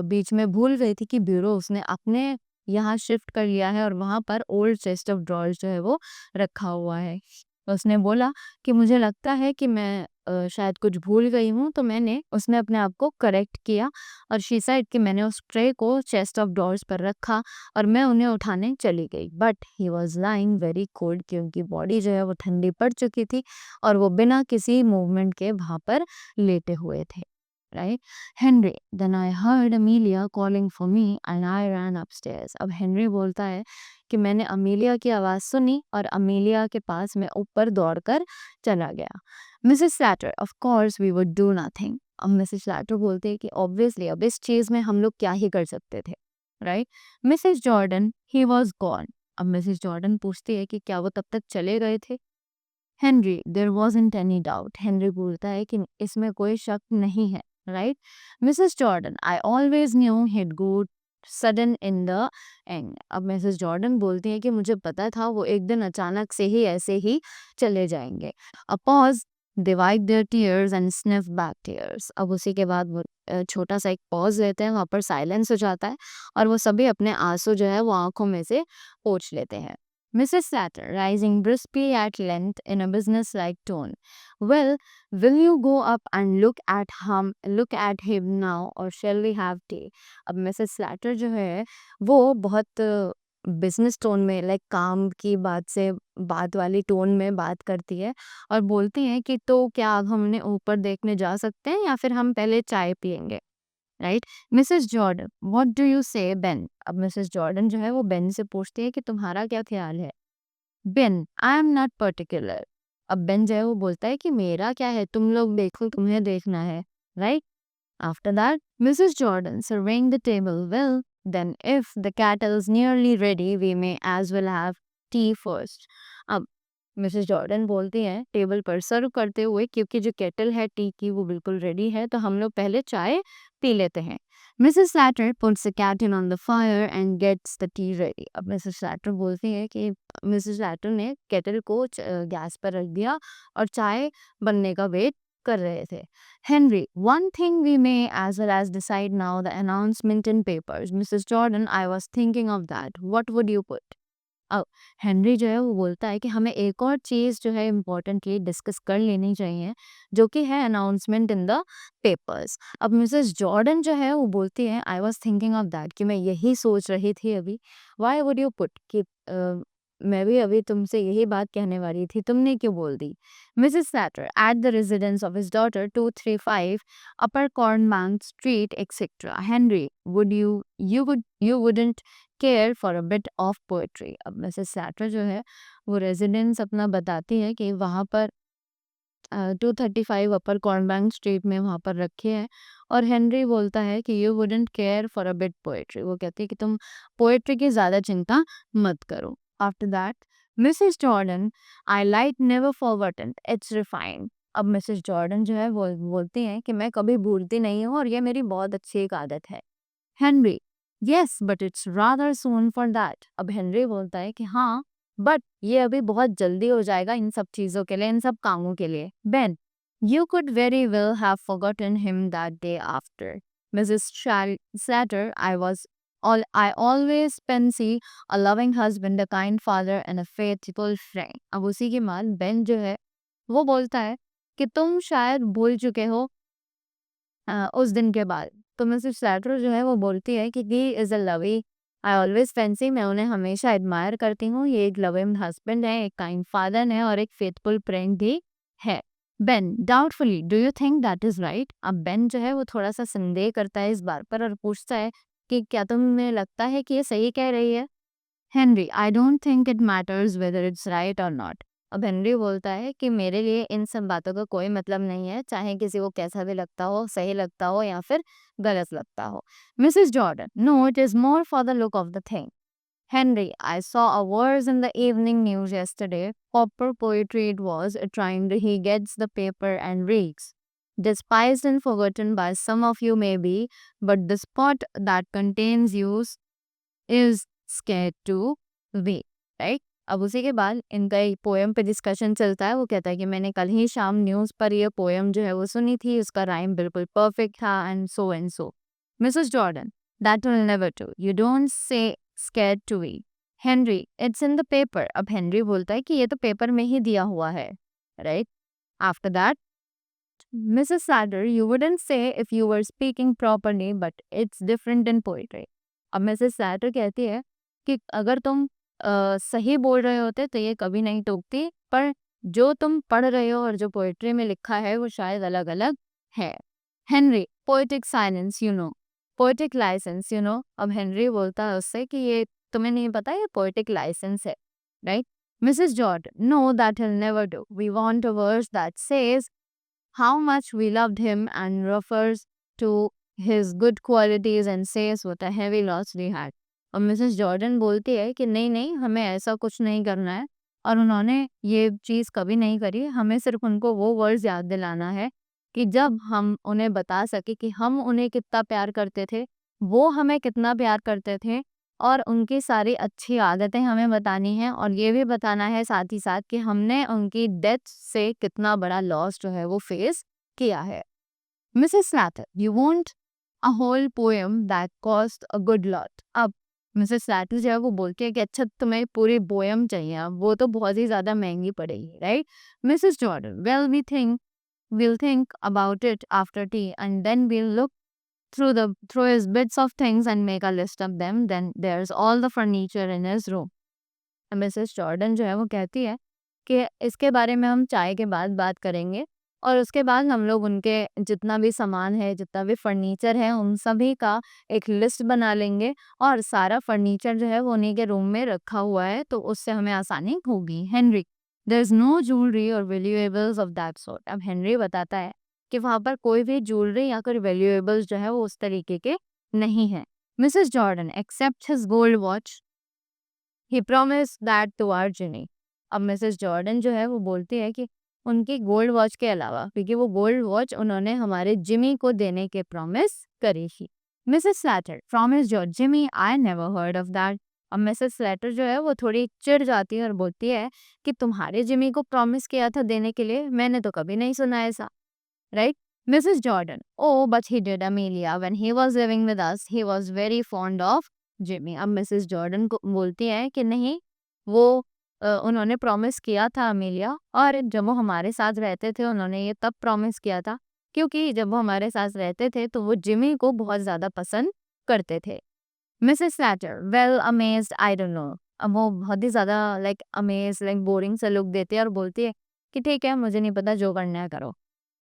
बीच में भूल गई थी कि ब्यूरो उसने अपने यहाँ शिफ्ट कर लिया है और वहाँ पर ओल्ड चेस्ट ऑफ ड्रॉर्स जो है वो रखा हुआ है. तो उसने बोला कि मुझे लगता है कि मैं शायद कुछ भूल गई हूँ. तो उसने अपने आप को करेक्ट किया और शी सेड कि मैंने उस ट्रे को चेस्ट ऑफ ड्रॉर्स पर रखा और मैं उन्हें उठाने चली गई. But he was lying very cold क्योंकि बॉडी जो है वो ठंडी पड़ चुकी थी और वो बिना किसी मूवमेंट के वहाँ पर लेटे हुए थे. Right. Henry then I heard Amelia calling for me and I ran upstairs. अब हेनरी बोलता है कि मैंने अमीलिया की आवाज़ सुनी और अमीलिया के पास मैं ऊपर दौड़कर चला गया. Mrs Slater of course we would do nothing. अब मिसेस स्लैटर बोलते हैं कि ऑब्वियसली अब इस चीज़ में हम लोग क्या ही कर सकते थे. Right. Mrs Jordan he was gone. अब मिसेस जॉर्डन पूछती है कि क्या वो तब तक चले गए थे. Henry there wasn't any doubt. Henry बोलता है कि इसमें कोई शक नहीं है. right? Mrs. Jordan, I always knew he'd go sudden in the end. अब मिसेस जॉर्डन बोलती है कि मुझे पता था वो एक दिन अचानक से ही ऐसे ही चले जाएंगे. A pause, they wipe their tears and sniff back tears. अब उसी के बाद वो छोटा सा एक पॉज लेते हैं, वहाँ पर साइलेंस हो जाता है और वो सभी अपने आंसू जो है वो आंखों में से पोंछ लेते हैं. Mrs. Slater, rising briskly at length in a business-like tone. Well, will you go up and look at him now, or shall we have tea? अब मिसेस स्लैटर जो है वो बहुत बिजनेस टोन में, लाइक काम की बात से बात वाली टोन में बात करती है और बोलती है कि तो क्या अब हम उन्हें ऊपर देखने जा सकते हैं या फिर हम पहले चाय पियेंगे, right? Mrs Jordan, what do you से बेन? अब मिसेस जॉर्डन जो है वो बेन से पूछती है कि तुम्हारा क्या ख्याल है? Ben, I am not particular. अब बेन जो है वो बोलता है कि मेरा क्या है, तुम लोग देखो, तुम्हें देखना है, right? After that, Mrs. Jordan surveying the table. Well, then if the kettle's nearly ready, we may as well have tea first. अब मिसेस जॉर्डन बोलती हैं टेबल पर सर्व करते हुए, क्योंकि जो केटल है टी की वो बिल्कुल रेडी है, तो हम लोग पहले चाय पी लेते हैं. Mrs Slater puts the kettle on the fire and gets the tea ready. अब मिसेस सैटर बोलती है कि मिसेस सैटर ने केटल को गैस पर रख दिया और चाय बनने का वेट कर रहे थे. Henry, one thing we may as well as decide now, the announcement in papers. Mrs. Jordan, I was thinking of that. What would you put? अब हेनरी जो है वो बोलता है कि हमें एक और चीज़ जो है इम्पोर्टेंटली डिस्कस कर लेनी चाहिए, जो कि है अनाउंसमेंट इन द पेपर्स. अब मिसेस जॉर्डन जो है वो बोलती है I was thinking of that, कि मैं यही सोच रही थी अभी. व्हाई वुड यू पुट, कि मैं भी अभी तुमसे यही बात कहने वाली थी, तुमने क्यों बोल दी? Mrs Slater, at the residence of his daughter 235 upper Cornbank street etcetera. Henry, would you wouldn't care for a bit of poetry. अब मिसेस सैटर जो है वो रेजिडेंस अपना बताती है कि वहाँ पर 235 अपर कॉर्नबैंक स्ट्रीट में वहाँ पर रखे हैं. और हेनरी बोलता है कि you wouldn't care for a bit poetry, वो कहती है कि तुम पोएट्री की ज़्यादा चिंता मत करो. After that, Mrs Jordan, I like never forgotten, it's refined. अब मिसेस जॉर्डन जो है वो बोलती हैं कि मैं कभी भूलती नहीं हूँ और ये मेरी बहुत अच्छी एक आदत है. Henry, yes but it's rather soon for that. अब हेनरी बोलता है कि हाँ, बट ये अभी बहुत जल्दी हो जाएगा इन सब चीज़ों के लिए, इन सब कामों के लिए. Ben, you could very well have forgotten him that day after. Mrs Slater, I always fancy a loving husband, a kind father and a faithful friend. अब उसी के बाद बेन जो है वो बोलता है कि तुम शायद भूल चुके हो उस दिन के बाद. तो मिसेस सैटर जो है वो बोलती है कि he is a lovey, I always fancy, मैं उन्हें हमेशा एडमायर करती हूँ, ये एक लविंग हस्बैंड है, एक काइंड फादर है और एक फेथफुल फ्रेंड भी है. Ben, doubtfully, do you think that is right? अब बेन जो है वो थोड़ा सा संदेह करता है इस बात पर और पूछता है कि क्या तुम्हें लगता है कि ये सही कह रही है? Henry, I don't think it matters whether it's right और नॉट. अब हेनरी बोलता है कि मेरे लिए इन सब बातों का कोई मतलब नहीं है, चाहे किसी को कैसा भी लगता हो, सही लगता हो या फिर गलत लगता हो. Mrs Jordan, no it is more for the look of the thing. Henry, I saw a verse in the evening news yesterday. Proper poetry it was, trying he gets the paper and reads. Despised and forgotten by some of you maybe, but the spot that contains you is scared to wait, right? अब उसी के बाद इनका एक पोएम पे डिस्कशन चलता है. वो कहता है कि मैंने कल ही शाम न्यूज़ पर ये पोएम जो है वो सुनी थी, उसका राइम बिल्कुल परफेक्ट था and so and so. Mrs Jordan, that will never do, you don't say scared to be. Henry, it's in the paper. अब हेनरी बोलता है कि ये तो पेपर में ही दिया हुआ है, right? After that, Mrs. Sadder, you wouldn't say if you were speaking properly, but it's different in poetry. अब मिसेस सैटर कहती है कि अगर तुम सही बोल रहे होते तो ये कभी नहीं टोकती, पर जो तुम पढ़ रहे हो और जो पोएट्री में लिखा है वो शायद अलग अलग है. Henry, poetic silence you know, poetic licence you know. अब हेनरी बोलता है उससे कि ये तुम्हें नहीं पता, ये पोएटिक लाइसेंस है, right? Mrs Jordan, no that will never do, we want a verse that says how much we loved him and refers to his good qualities and says what a heavy loss we had. और मिसेस जॉर्डन बोलती है कि नहीं नहीं, हमें ऐसा कुछ नहीं करना है और उन्होंने ये चीज़ कभी नहीं करी, हमें सिर्फ उनको वो वर्ड्स याद दिलाना है कि जब हम उन्हें बता सके कि हम उन्हें कितना प्यार करते थे, वो हमें कितना प्यार करते थे और उनकी सारी अच्छी आदतें हमें बतानी है और ये भी बताना है साथ ही साथ कि हमने उनकी डेथ से कितना बड़ा लॉस जो है वो फेस किया है। Mrs Slater, you want a whole poem that cost a good lot. अब मिसेस स्लैटर जो है वो बोलती है कि अच्छा तुम्हें पूरी पोएम चाहिए, अब वो तो बहुत ही ज्यादा महंगी पड़ेगी, right? Mrs Jordan, well we'll think about it after tea and then we'll look through his bits of things and make a list of them. Then there's all the furniture in his room. Mrs Jordan जो है वो कहती है कि इसके बारे में हम चाय के बाद बात करेंगे और उसके बाद हम लोग उनके जितना भी सामान है, जितना भी फर्नीचर है, उन सभी का एक लिस्ट बना लेंगे और सारा फर्नीचर जो है वो उन्हीं के रूम में रखा हुआ है, तो उससे हमें आसानी होगी। Henry, there is no jewellery और वैल्यूएबल्स ऑफ दैट सॉर्ट। अब हेनरी बताता है कि वहां पर कोई भी ज्वेलरी या फिर वैल्यूएबल्स जो है वो उस तरीके के नहीं है। Mrs Jordan, except his gold watch he promise that to our Jimmy. अब मिसेस जॉर्डन जो है वो बोलती है कि उनकी गोल्ड वॉच के अलावा, क्योंकि वो गोल्ड वॉच उन्होंने हमारे जिमी को देने के प्रॉमिस करी थी। Mrs Slater, promise George Jimmy, I never heard of that. अब मिसेस स्लैटर जो है वो थोड़ी चिढ़ जाती है और बोलती है कि तुम्हारे जिमी को प्रॉमिस किया था देने के लिए, मैंने तो कभी नहीं सुना ऐसा, right? Mrs Jordan, oh but he did Amelia, when he was living with us he was very fond of Jimmy. अब मिसेस जॉर्डन को बोलती है कि नहीं, वो उन्होंने प्रॉमिस किया था अमेलिया, और जब वो हमारे साथ रहते थे उन्होंने ये तब प्रॉमिस किया था क्योंकि जब वो हमारे साथ रहते थे तो वो जिमी को बहुत ज़्यादा पसंद करते थे। Mrs Slater, well amazed, I don't know. अब वो बहुत ही ज़्यादा लाइक अमेज, लाइक बोरिंग सा लुक देती है और बोलती है कि ठीक है, मुझे नहीं पता, जो करना है करो।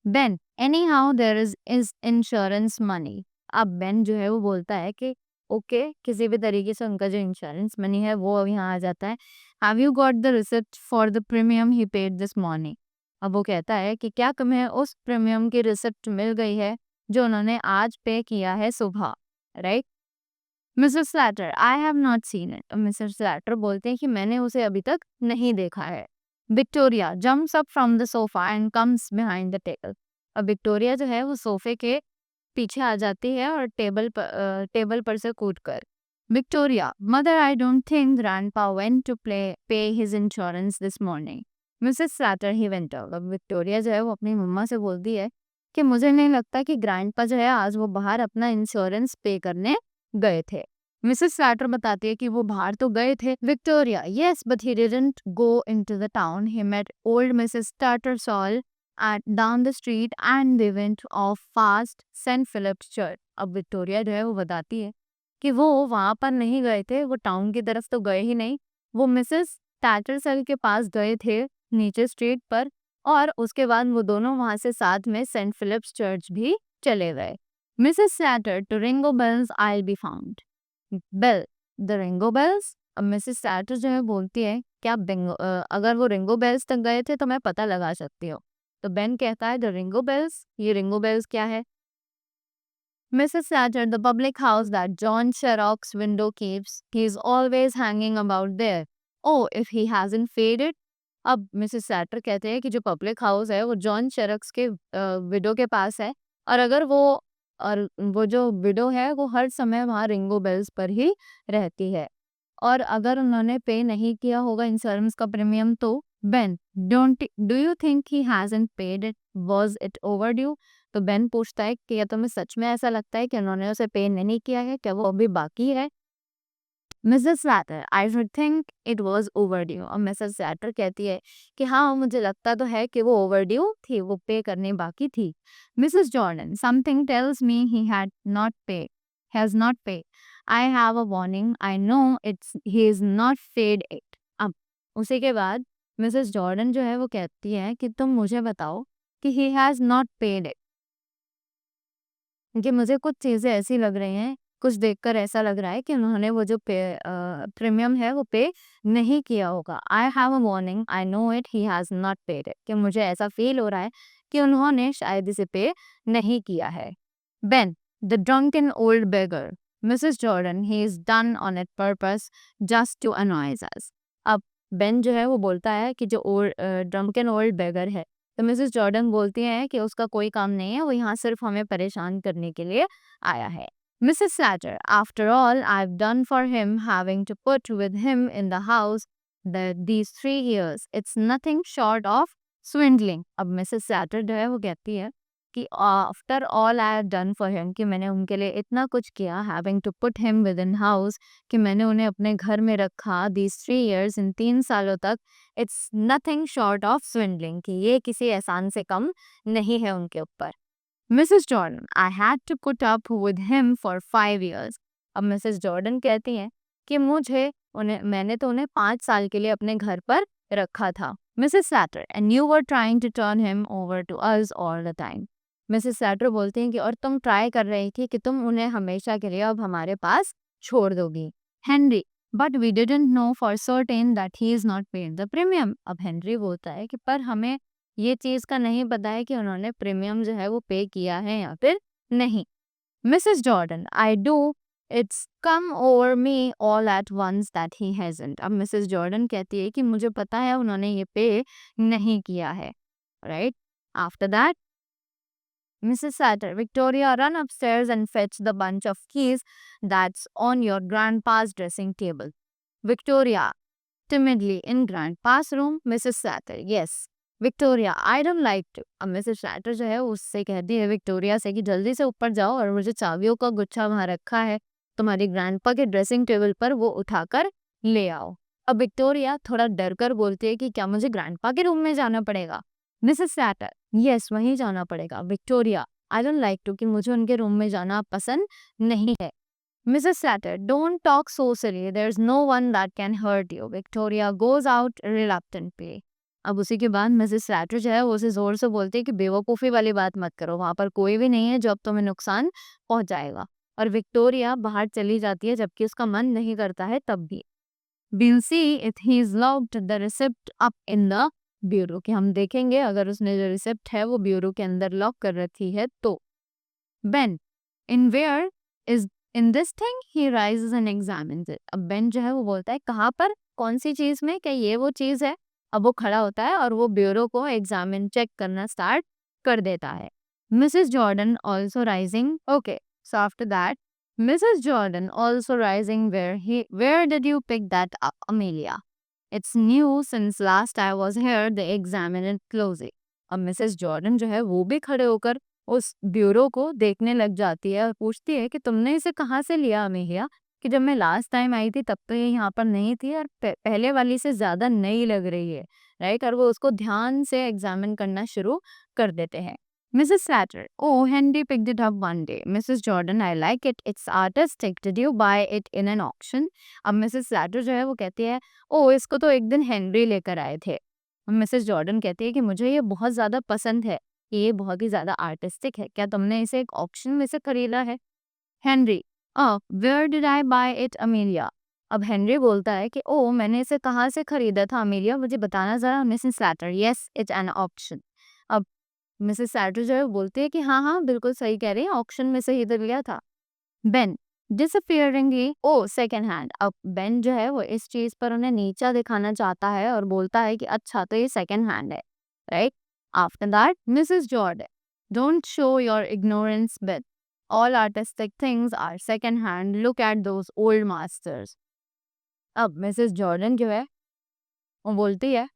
Ben, any how there is insurance money. अब बेन जो है वो बोलता है कि ओके, किसी भी तरीके से उनका जो इंश्योरेंस मनी है वो अब यहाँ आ जाता है। Have you got the receipt for the premium he paid this morning. अब वो कहता है कि क्या तुम्हें उस प्रीमियम की रिसिप्ट मिल गई है जो उन्होंने आज पे किया है सुबह, right? Mrs Slater, I have not seen it. Mrs Slater बोलते हैं कि मैंने उसे अभी तक नहीं देखा है। Victoria jumps up from the sofa and comes behind the table. अब विक्टोरिया जो है वो सोफे के पीछे आ जाती है और टेबल पर से कूद कर। Victoria, mother, I don't think grandpa went to pay his insurance this morning. Mrs Slater, he went out. अब विक्टोरिया जो है वो अपनी मम्मा से बोलती है कि मुझे नहीं लगता कि ग्रैंडपा जो है आज वो बाहर अपना इंश्योरेंस पे करने गए थे। मिसेस स्लैटर बताती है कि वो बाहर तो गए थे। Victoria, yes but he didn't go into the town, he met old Mrs Tattersall at down the street and they went off past saint Philip's church. अब विक्टोरिया जो है वो बताती है कि वो वहां पर नहीं गए थे, वो टाउन की तरफ तो गए ही नहीं, वो मिसेस टैटरसेल के पास गए थे नीचे स्ट्रीट पर, और उसके बाद वो दोनों वहां से साथ में सेंट फिलिप्स चर्च भी चले गए। Mrs Slater, to Ringo Bells I be found. Bell, the Ringo Bells. अब मिसेस सैटर जो है बोलती है कि आप अगर वो रिंगो बेल्स तक गए थे तो मैं पता लगा सकती हूँ। तो बेन कहता है द रिंगो बेल्स, ये रिंगो बेल्स क्या है? Mrs Slater, the public house that John Shorrocks window keeps, he is always hanging about there, oh if he hasn't faded. अब मिसेस सैटर कहते हैं कि जो पब्लिक हाउस है वो जॉन शेरॉक्स के विडो के पास है, और अगर वो जो विडो है वो हर समय वहाँ रिंगो बेल्स पर ही रहती है, और अगर उन्होंने पे नहीं किया होगा इंश्योरेंस का प्रीमियम तो Ben, don't do you think he hasn't paid it, was it overdue? तो बेन पूछता है कि क्या तुम्हें सच में ऐसा लगता है कि उन्होंने उसे पे नहीं किया है, क्या वो अभी बाकी है? Mrs Slater, I should think it was overdue. और मिसेस स्लैटर कहती है कि हाँ, मुझे लगता तो है कि वो ओवरड्यू थी, वो पे करनी बाकी थी। Mrs Jordan, something tells me he had not पे हैज नॉट पे, I have a warning, I know it's he is not paid it. अब उसी के बाद मिसेस जॉर्डन जो है वो कहती है कि तुम मुझे बताओ कि he has not paid it, कि मुझे कुछ चीज़ें ऐसी लग रही हैं, कुछ देखकर ऐसा लग रहा है कि उन्होंने वो जो प्रीमियम है वो पे नहीं किया होगा। I have a warning, I know it, he has not paid it, कि मुझे ऐसा फ़ील हो रहा है कि उन्होंने शायद इसे पे नहीं किया है। Ben, the drunken old beggar. Mrs Jordan, he is done on it purpose just to annoys us. अब बेन जो है वो बोलता है कि जो ड्रंकन ओल्ड बेगर है तो मिसेस जॉर्डन बोलती हैं कि उसका कोई काम नहीं है, वो यहाँ सिर्फ हमें परेशान करने के लिए आया है। Mrs. Slatter, after all I've done for him, having to put with him in the house these 3 years, it's nothing short of swindling. अब मिसेस सैटर जो है वो कहती है कि after all I have done for him, कि मैंने उनके लिए इतना कुछ किया, having to put him with in house, कि मैंने उन्हें अपने घर में रखा, दीज 3 years, इन 3 सालों तक, it's nothing short of swindling, कि ये किसी एहसान से कम नहीं है उनके ऊपर। Mrs Jordan, I had to put up with him for 5 years। अब मिसेस जॉर्डन कहती हैं कि मैंने तो उन्हें 5 साल के लिए अपने घर पर रखा था। Mrs Slater, and you were trying to turn him over to us all the time. Mrs Slater बोलती हैं कि और तुम ट्राई कर रही थी कि तुम उन्हें हमेशा के लिए अब हमारे पास छोड़ दोगी। Henry, but we didn't know for certain that he is not paid the premium. अब हेनरी बोलता है कि पर हमें ये चीज का नहीं पता है कि उन्होंने प्रीमियम जो है वो पे किया है या फिर नहीं। Mrs Jordan, I do, it's come over me all at once that he hasn't. अब मिसेस जॉर्डन कहती है कि मुझे पता है उन्होंने ये पे नहीं किया है, right. After that Mrs. Satter, Victoria, run upstairs and fetch the bunch of keys that's on your grandpa's dressing table. Victoria, timidly, in grandpa's room. Mrs. Satter, yes. Victoria, I don't like to. अब मिसेस सैटर जो है उससे कहती है विक्टोरिया से कि जल्दी से ऊपर जाओ और मुझे चाबियों का गुच्छा वहाँ रखा है तुम्हारी ग्रैंडपा के ड्रेसिंग टेबल पर, वो उठाकर ले आओ। अब विक्टोरिया थोड़ा डर कर बोलती है कि क्या मुझे ग्रैंडपा के रूम में जाना पड़ेगा? मिसेस सैटर, यस, वहीं जाना पड़ेगा। Victoria, I don't like to, कि मुझे उनके रूम में जाना पसंद नहीं है। Mrs. Satter, don't talk so silly. There's no one that can hurt you. Victoria goes out reluctantly. अब उसी के बाद मिसेस सैटर जो है वो उसे जोर से बोलती है कि बेवकूफ़ी वाली बात मत करो, वहाँ पर कोई भी नहीं है जो अब तुम्हें नुकसान पहुँचाएगा। और विक्टोरिया बाहर चली जाती है जबकि उसका मन नहीं करता है तब भी। We'll see if he's locked the receipt up in the bureau, कि हम देखेंगे अगर उसने जो रिसिप्ट है वो ब्यूरो के अंदर लॉक कर रखी है तो। Ben, in where is in this thing? He rises and examines it. अब बेन जो है वो बोलता है कहाँ पर, कौन सी चीज में, क्या ये वो चीज है? अब वो खड़ा होता है और वो ब्यूरो को एग्जामिन चेक करना स्टार्ट कर देता है। Mrs Jordan also rising, okay, so after that Mrs Jordan also rising, where did you pick that up Amelia? It's new since last I was here, the examine it closely. अब मिसेस जॉर्डन जो है वो भी खड़े होकर उस ब्यूरो को देखने लग जाती है और पूछती है कि तुमने इसे कहाँ से लिया अमेलिया, कि जब मैं लास्ट टाइम आई थी तब तो ये यहाँ पर नहीं थी और पहले वाली से ज़्यादा नई लग रही है, राइट। और वो उसको ध्यान से एग्जामिन करना शुरू कर देते हैं। Mrs Slater, oh Henry picked it up one day. Mrs Jordan, I like it, it's artistic, did you buy it in an auction? अब मिसेस सैटर जो है वो कहती है ओ इसको तो एक दिन हेनरी लेकर आए थे। मिसेस जॉर्डन कहती है कि मुझे ये बहुत ज़्यादा पसंद है, ये बहुत ही ज़्यादा आर्टिस्टिक है, क्या तुमने इसे एक ऑक्शन में से खरीदा है? Henry, where did I buy it Amelia? अब हेनरी बोलता है कि ओ मैंने इसे कहाँ से खरीदा था अमेलिया, मुझे बताना ज़रा। Mrs Slater, yes it's an auction. अब मिसेस सैटर जो है वो बोलती है कि हाँ हाँ बिल्कुल सही कह रही है, ऑक्शन में से ही तो लिया था। बेन, डिसअपियरिंगली, ओ सेकेंड हैंड। अब बेन जो है वो इस चीज पर उन्हें नीचा दिखाना चाहता है और बोलता है कि अच्छा तो ये सेकेंड हैंड है, right. After that Mrs Jordan, don't show your ignorance bit, all artistic things are second hand, look at those old masters. अब मिसेस जॉर्डन जो है वो बोलती है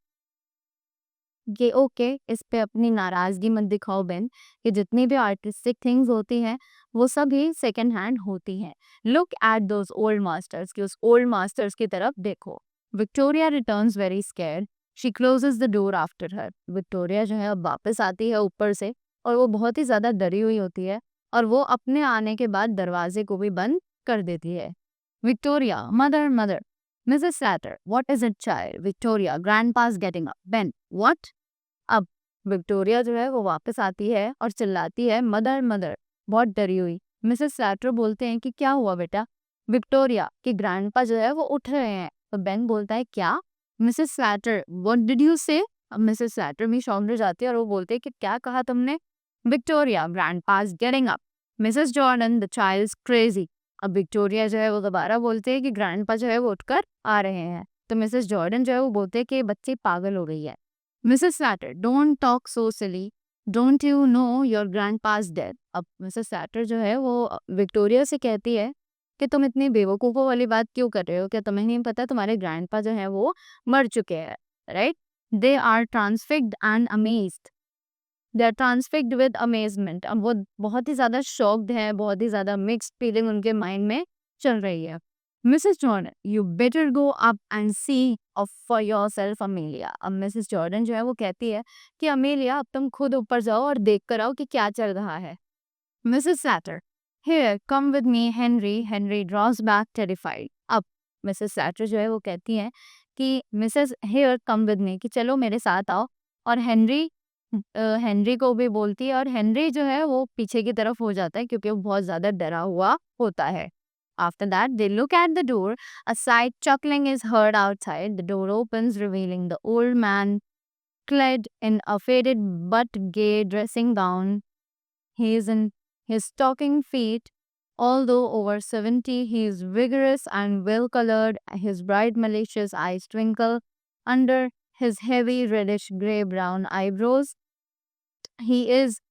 कि ओके, इस पे अपनी नाराजगी मत दिखाओ बेन, कि जितनी भी आर्टिस्टिक थिंग्स होती हैं वो सभी सेकेंड हैंड होती हैं। Look at those old masters, कि उस ओल्ड मास्टर्स की तरफ देखो। Victoria returns very scared, she closes the door after her. Victoria जो है अब वापस आती है ऊपर से और वो बहुत ही ज़्यादा डरी हुई होती है और वो अपने आने के बाद दरवाजे को भी बंद कर देती है। Victoria, mother mother. Mrs Slater, what is it child? Victoria, grandpa's getting up. Ben, what? अब विक्टोरिया जो है वो वापस आती है और चिल्लाती है मदर मदर, बहुत डरी हुई। मिसेस सैटर बोलते हैं कि क्या हुआ बेटा? विक्टोरिया, कि ग्रैंडपा जो है वो उठ रहे हैं। तो बेन बोलता है क्या? Mrs Slater, what did you से? अब मिसेस सैटर भी शॉक्ड हो जाती है और वो बोलते हैं कि क्या कहा तुमने? Victoria, grandpa's getting up. Mrs Jordan, the child crazy. अब विक्टोरिया जो है वो दोबारा बोलते हैं कि ग्रैंडपा जो है वो उठकर आ रहे हैं। तो मिसेस जॉर्डन जो है वो बोलते हैं कि बच्ची पागल हो गई है। Mrs Slater, don't talk so silly, don't you know your grandpa's dead. अब मिसेस सैटर जो है वो विक्टोरिया से कहती है कि तुम इतनी बेवकूफ़ों वाली बात क्यों कर रहे हो? क्या तुम्हें नहीं पता तुम्हारे ग्रैंडपा जो है वो मर चुके हैं, right? They are transfixed and amazed. They are transfixed with amazement. अब वो बहुत ही ज़्यादा शॉक्ड हैं, बहुत ही ज़्यादा मिक्स्ड फीलिंग उनके माइंड में चल रही है। Mrs Jordan, you better go up and see off for yourself Amelia. अब मिसेस जॉर्डन जो है वो कहती है कि अमेलिया अब तुम खुद ऊपर जाओ और देख कर आओ कि क्या चल रहा है। Mrs Slater, here come with me Henry. Henry draws back terrified. अब मिसेस सैटर जो है वो कहती हैं कि Mrs here come with me, कि चलो मेरे साथ आओ। और हेनरी को भी बोलती है और हेनरी जो है वो पीछे की तरफ हो जाता है क्योंकि वो बहुत ज़्यादा डरा हुआ होता है। After that, they look at the door. A slight chuckling is heard outside. The door opens, revealing the old man clad in a faded but gay dressing gown. He is in his stocking feet. Although over 70, he is vigorous and well colored. His bright, malicious eyes twinkle under his heavy, reddish gray brown eyebrows. He is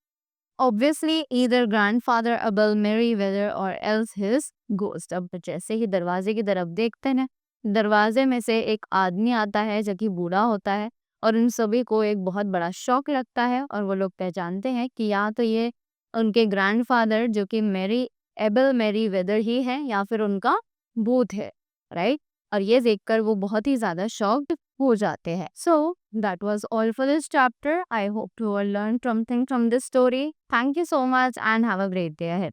obviously either grandfather Abel Merryweather or else his ghost। अब जैसे ही दरवाजे की तरफ देखते हैं, दरवाजे में से एक आदमी आता है जो कि बूढ़ा होता है और उन सभी को एक बहुत बड़ा शौक लगता है और वो लोग पहचानते हैं कि या तो ये उनके ग्रैंडफादर जो कि एबल मैरीवेदर ही है या फिर उनका भूत है, राइट? और ये देखकर वो बहुत ही ज़्यादा शॉक्ड हो जाते हैं। So that was all for this chapter. I hope to learn something from this story. Thank you so much and have a great day ahead.